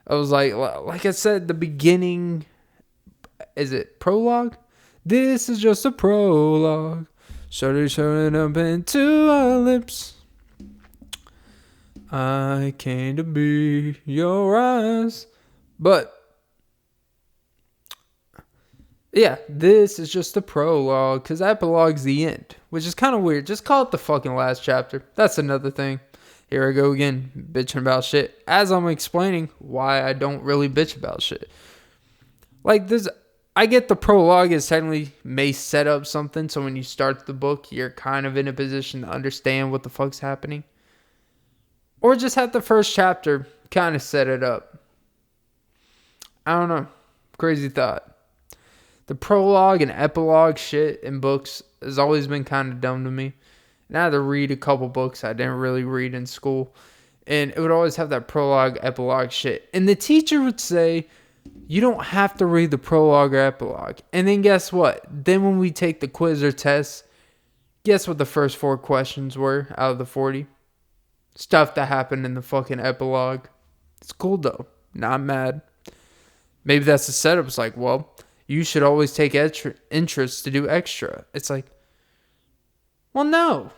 I was like I said, the beginning, is it prologue? This is just a prologue. Shutting up into our lips. I came to be your eyes. But yeah, this is just the prologue, because epilogue's the end, which is kind of weird. Just call it the fucking last chapter. That's another thing. Here I go again, bitching about shit, as I'm explaining why I don't really bitch about shit. Like this, I get the prologue is technically may set up something, so when you start the book, you're kind of in a position to understand what the fuck's happening. Or just have the first chapter kind of set it up. I don't know. Crazy thought. The prologue and epilogue shit in books has always been kind of dumb to me. And I had to read a couple books I didn't really read in school. And it would always have that prologue, epilogue shit. And the teacher would say, you don't have to read the prologue or epilogue. And then guess what? Then when we take the quiz or test, guess what the first 4 questions were out of the 40? Stuff that happened in the fucking epilogue. It's cool though. Not mad. Maybe that's the setup. It's like, well, you should always take interest to do extra. It's like, well, no.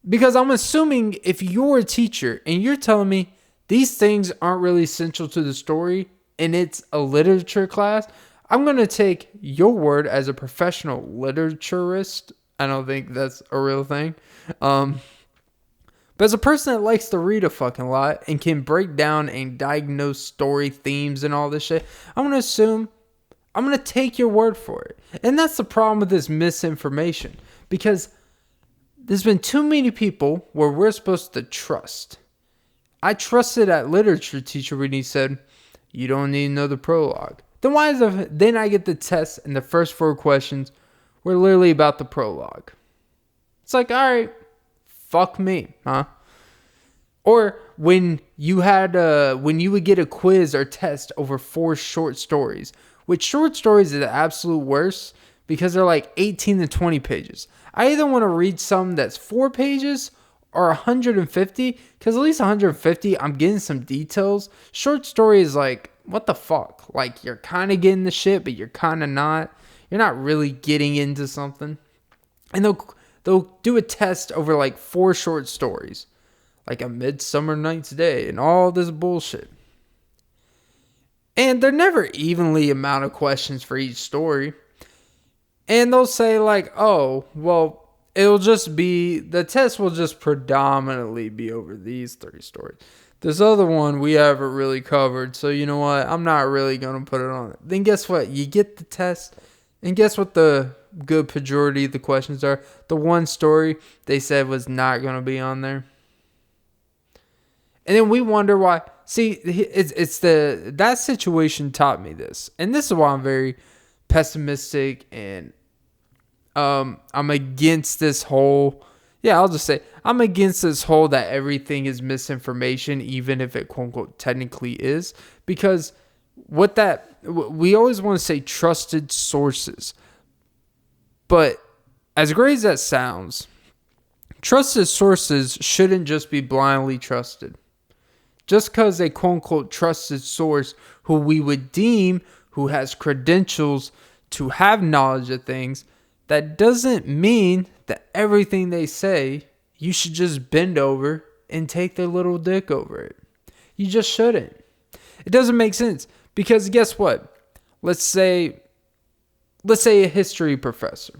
Because I'm assuming if you're a teacher and you're telling me these things aren't really essential to the story and it's a literature class, I'm going to take your word as a professional literaturist. I don't think that's a real thing. But as a person that likes to read a fucking lot and can break down and diagnose story themes and all this shit, I'm going to assume, I'm going to take your word for it. And that's the problem with this misinformation. Because there's been too many people where we're supposed to trust. I trusted that literature teacher when he said, you don't need to know the prologue. Then why is then I get the test and the first 4 questions were literally about the prologue. It's like, all right, fuck me, huh? Or when you would get a quiz or test over 4 short stories, which short stories are the absolute worst because they're like 18 to 20 pages. I either want to read some that's 4 pages or 150, because at least 150, I'm getting some details. Short story is like, what the fuck? Like, you're kind of getting the shit, but you're kind of not. You're not really getting into something. And they'll do a test over like 4 short stories. Like A Midsummer Night's Day and all this bullshit. And they're never evenly amount of questions for each story. And they'll say like, oh, well, the test will just predominantly be over these 3 stories. This other one we haven't really covered. So you know what? I'm not really going to put it on it. Then guess what? You get the test. And guess what the good majority of the questions are? The one story they said was not going to be on there. And then we wonder why. See, that situation taught me this. And this is why I'm very pessimistic and I'm against this whole, I'll just say, I'm against this whole that everything is misinformation, even if it quote unquote technically is. Because we always want to say trusted sources. But as great as that sounds, trusted sources shouldn't just be blindly trusted. Just because a quote-unquote trusted source who we would deem who has credentials to have knowledge of things, that doesn't mean that everything they say, you should just bend over and take their little dick over it. You just shouldn't. It doesn't make sense. Because guess what? Let's say a history professor.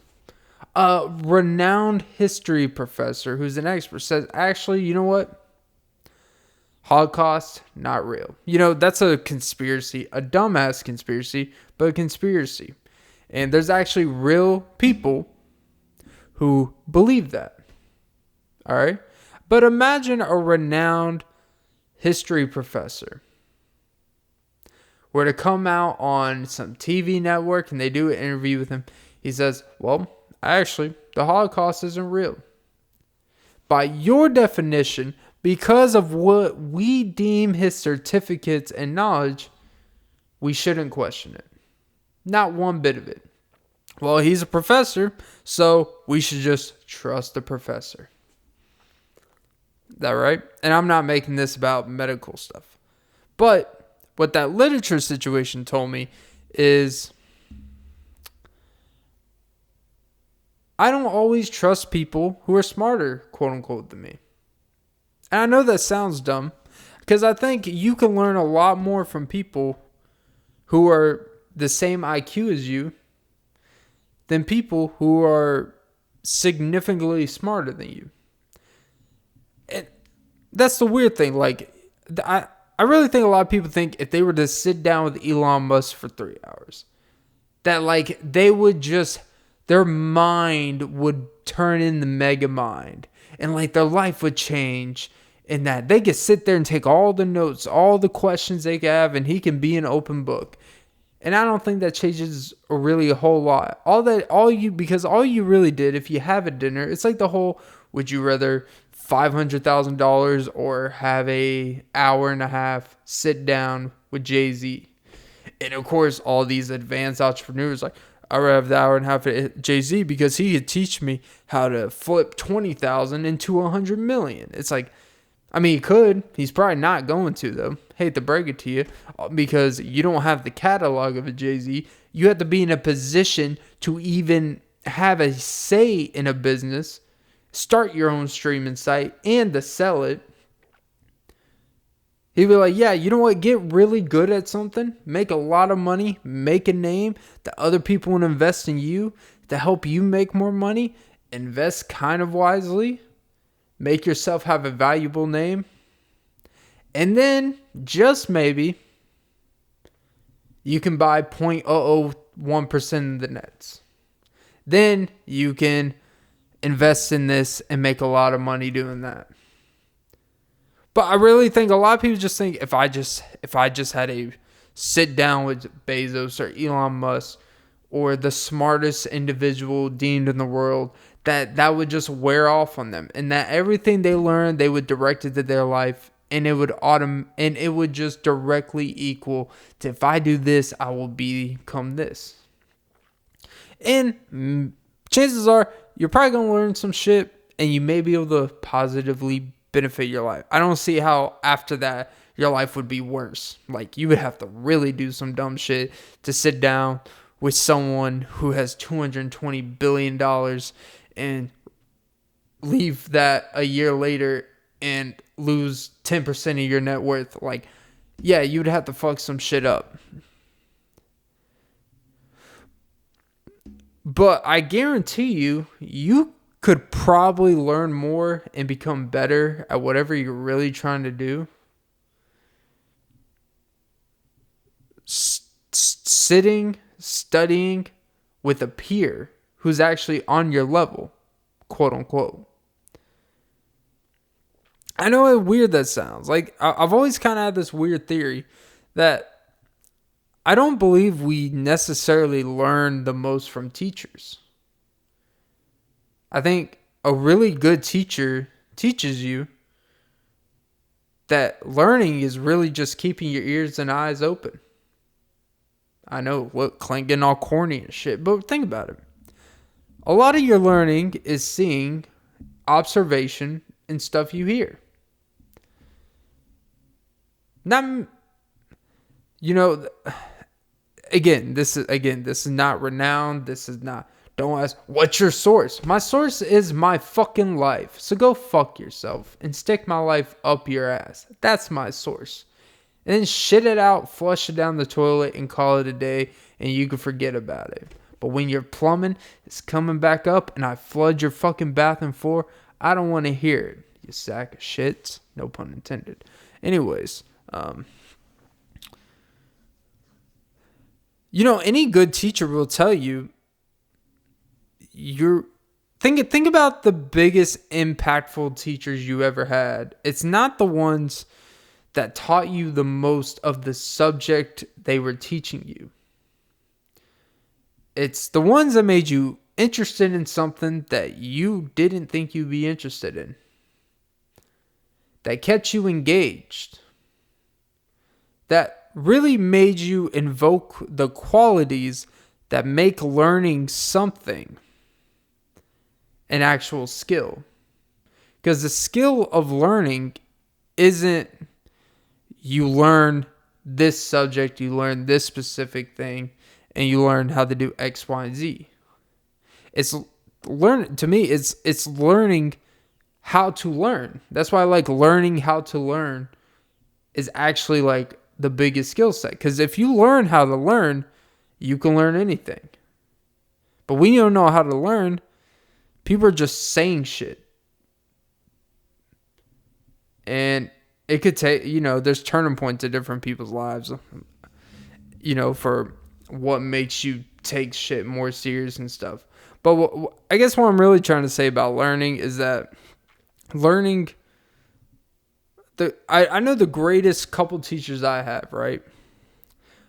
A renowned history professor who's an expert says, actually, you know what? Holocaust, not real. That's a conspiracy, a dumbass conspiracy, but a conspiracy. And there's actually real people who believe that. All right? But imagine a renowned history professor were to come out on some TV network and they do an interview with him. He says, well, actually, the Holocaust isn't real. By your definition, because of what we deem his certificates and knowledge, we shouldn't question it. Not one bit of it. Well, he's a professor, so we should just trust the professor. That right? And I'm not making this about medical stuff. But what that literature situation told me is I don't always trust people who are smarter, quote unquote, than me. And I know that sounds dumb because I think you can learn a lot more from people who are the same IQ as you than people who are significantly smarter than you. And that's the weird thing. Like, I really think a lot of people think if they were to sit down with Elon Musk for 3 hours, that like they would just, their mind would turn in the mega mind and like their life would change, and that they could sit there and take all the notes, all the questions they could have, and he can be an open book. And I don't think that changes really a whole lot. Because all you really did, if you have a dinner, it's like the whole, would you rather $500,000 or have a hour and a half sit down with Jay-Z? And of course, all these advanced entrepreneurs like, I would have the hour and a half at Jay-Z because he could teach me how to flip 20,000 into 100 million. It's like, I mean, he could. He's probably not going to, though. Hate to break it to you, because you don't have the catalog of a Jay-Z. You have to be in a position to even have a say in a business, start your own streaming site, and to sell it. He'd be like, yeah, you know what? Get really good at something, make a lot of money, make a name that other people will invest in you to help you make more money, invest kind of wisely, make yourself have a valuable name, and then just maybe you can buy 0.001% of the nets. Then you can invest in this and make a lot of money doing that. But I really think a lot of people just think if I just had a sit down with Bezos or Elon Musk or the smartest individual deemed in the world, that would just wear off on them, and that everything they learned, they would direct it to their life, and it would just directly equal to, if I do this, I will become this. And chances are you're probably going to learn some shit, and you may be able to positively benefit your life. I don't see how after that your life would be worse. Like, you would have to really do some dumb shit to sit down with someone who has $220 billion and leave that a year later and lose 10% of your net worth. Like, yeah, you'd have to fuck some shit up. But I guarantee you could probably learn more and become better at whatever you're really trying to do sitting, studying with a peer who's actually on your level, quote unquote. I know how weird that sounds. Like, I've always kind of had this weird theory that I don't believe we necessarily learn the most from teachers. I think a really good teacher teaches you that learning is really just keeping your ears and eyes open. I know, look, Clint getting all corny and shit, but think about it. A lot of your learning is seeing, observation, and stuff you hear. Not, this is not renowned. This is not. Don't ask, what's your source? My source is my fucking life. So go fuck yourself and stick my life up your ass. That's my source. And then shit it out, flush it down the toilet, and call it a day, and you can forget about it. But when your plumbing is coming back up and I flood your fucking bathroom floor, I don't want to hear it. You sack of shits. No pun intended. Anyways, Any good teacher will tell you, think about the biggest impactful teachers you ever had. It's not the ones that taught you the most of the subject they were teaching you. It's the ones that made you interested in something that you didn't think you'd be interested in. That kept you engaged. That really made you invoke the qualities that make learning something an actual skill. Because the skill of learning isn't you learn this subject, you learn this specific thing, and you learn how to do X, Y, and Z. It's learning how to learn. That's why I like learning how to learn is actually like the biggest skill set. Because if you learn how to learn, you can learn anything. But when you don't know how to learn, people are just saying shit. And it could take, there's turning points in different people's lives, for what makes you take shit more serious and stuff. But I guess what I'm really trying to say about learning is that learning, I know the greatest couple teachers I have, right?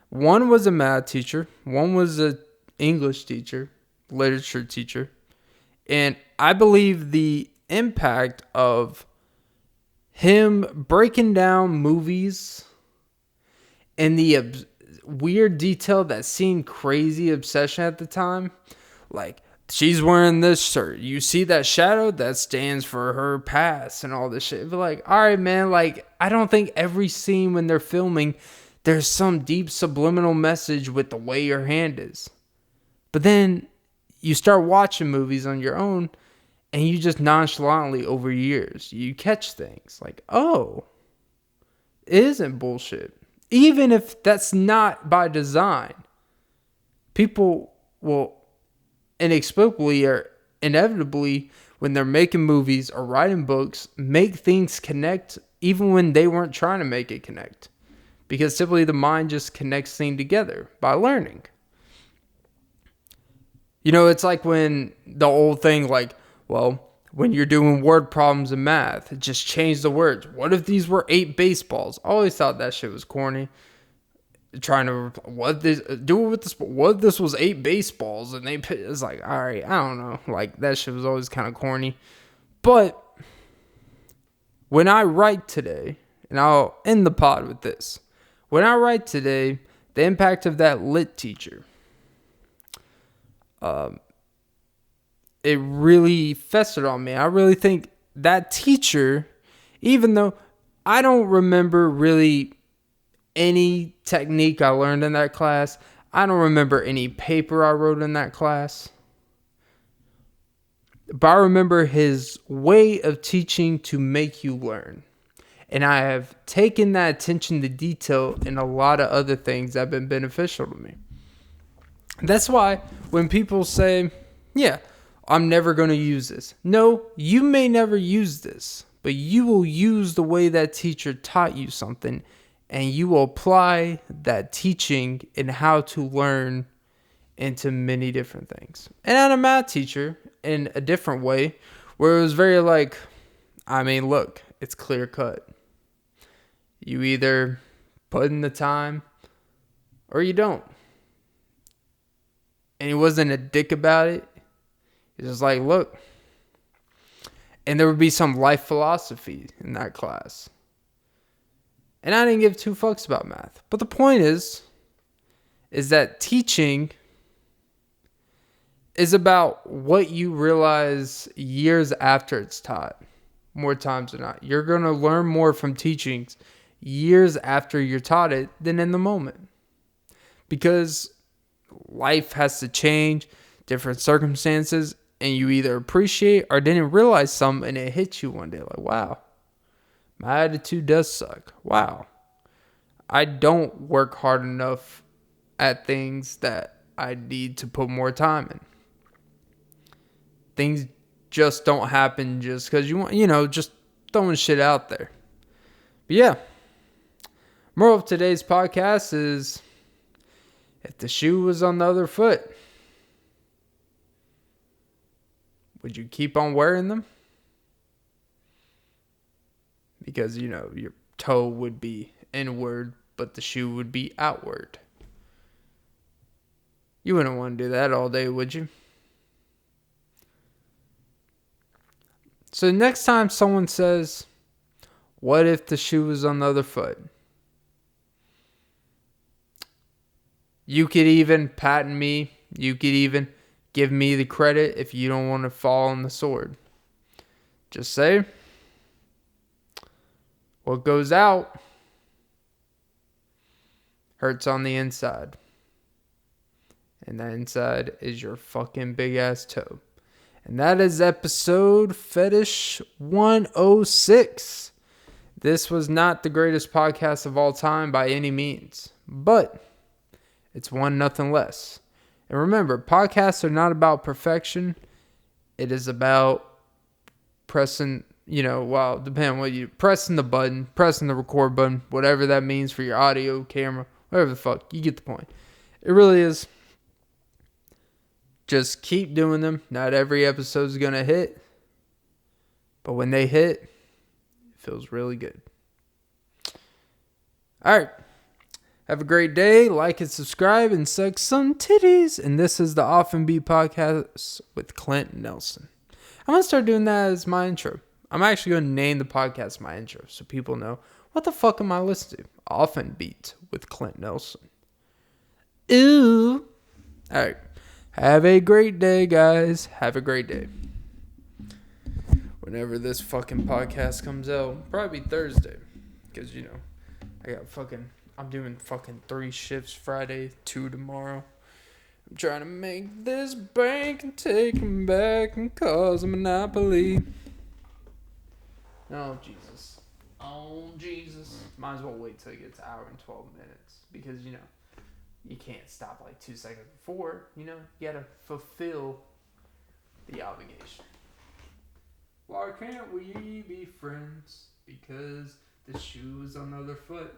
One was a math teacher. One was an English teacher, literature teacher. And I believe the impact of him breaking down movies and the weird detail that seemed crazy obsession at the time. Like, she's wearing this shirt. You see that shadow? That stands for her past and all this shit. But like, all right, man, like, I don't think every scene when they're filming, there's some deep subliminal message with the way your hand is. But then you start watching movies on your own and you just nonchalantly over years, you catch things like, oh, it isn't bullshit. Even if that's not by design, people will inexplicably or inevitably, when they're making movies or writing books, make things connect even when they weren't trying to make it connect. Because simply the mind just connects things together by learning. It's like when the old thing, like, well, when you're doing word problems in math, just change the words. What if these were 8 baseballs? I always thought that shit was corny. What if this was 8 baseballs? And it's like, all right, I don't know. Like, that shit was always kind of corny. But when I write today, and I'll end the pod with this. When I write today, the impact of that lit teacher, it really festered on me. I really think that teacher, even though I don't remember really any technique I learned in that class, I don't remember any paper I wrote in that class, but I remember his way of teaching to make you learn. And I have taken that attention to detail in a lot of other things that have been beneficial to me. That's why when people say, yeah, I'm never going to use this. No, you may never use this, but you will use the way that teacher taught you something, and you will apply that teaching and how to learn into many different things. And I had a math teacher in a different way, where it was very like, look, it's clear cut. You either put in the time or you don't. And he wasn't a dick about it. He was like, look. And there would be some life philosophy in that class. And I didn't give 2 fucks about math. But the point is that teaching is about what you realize years after it's taught. More times than not. You're going to learn more from teachings years after you're taught it than in the moment. Because life has to change, different circumstances, and you either appreciate or didn't realize something and it hits you one day like, wow, my attitude does suck. Wow, I don't work hard enough at things that I need to put more time in. Things just don't happen just because you want, just throwing shit out there. But yeah, moral of today's podcast is If the shoe was on the other foot, would you keep on wearing them? Because, your toe would be inward, but the shoe would be outward. You wouldn't want to do that all day, would you? So next time someone says, what if the shoe was on the other foot? You could even patent me. You could even give me the credit if you don't want to fall on the sword. Just say, what goes out hurts on the inside. And that inside is your fucking big ass toe. And that is episode Fetish 106. This was not the greatest podcast of all time by any means, but it's one nothing less. And remember, podcasts are not about perfection. It is about pressing, depending on what pressing the button, pressing the record button, whatever that means for your audio, camera, whatever the fuck. You get the point. It really is. Just keep doing them. Not every episode is going to hit. But when they hit, it feels really good. All right. Have a great day. Like and subscribe and suck some titties. And this is the Often Beat Podcast with Clint Nelson. I'm going to start doing that as my intro. I'm actually going to name the podcast my intro so people know what the fuck am I listening to. Often Beat with Clint Nelson. Ooh. All right. Have a great day, guys. Have a great day. Whenever this fucking podcast comes out, probably Thursday. Because, I'm doing fucking 3 shifts Friday, 2 tomorrow. I'm trying to make this bank and take them back and cause a monopoly. Oh, Jesus. Oh, Jesus. Might as well wait till it gets an hour and 12 minutes. Because, you can't stop like 2 seconds before. You gotta fulfill the obligation. Why can't we be friends? Because the shoe is on the other foot.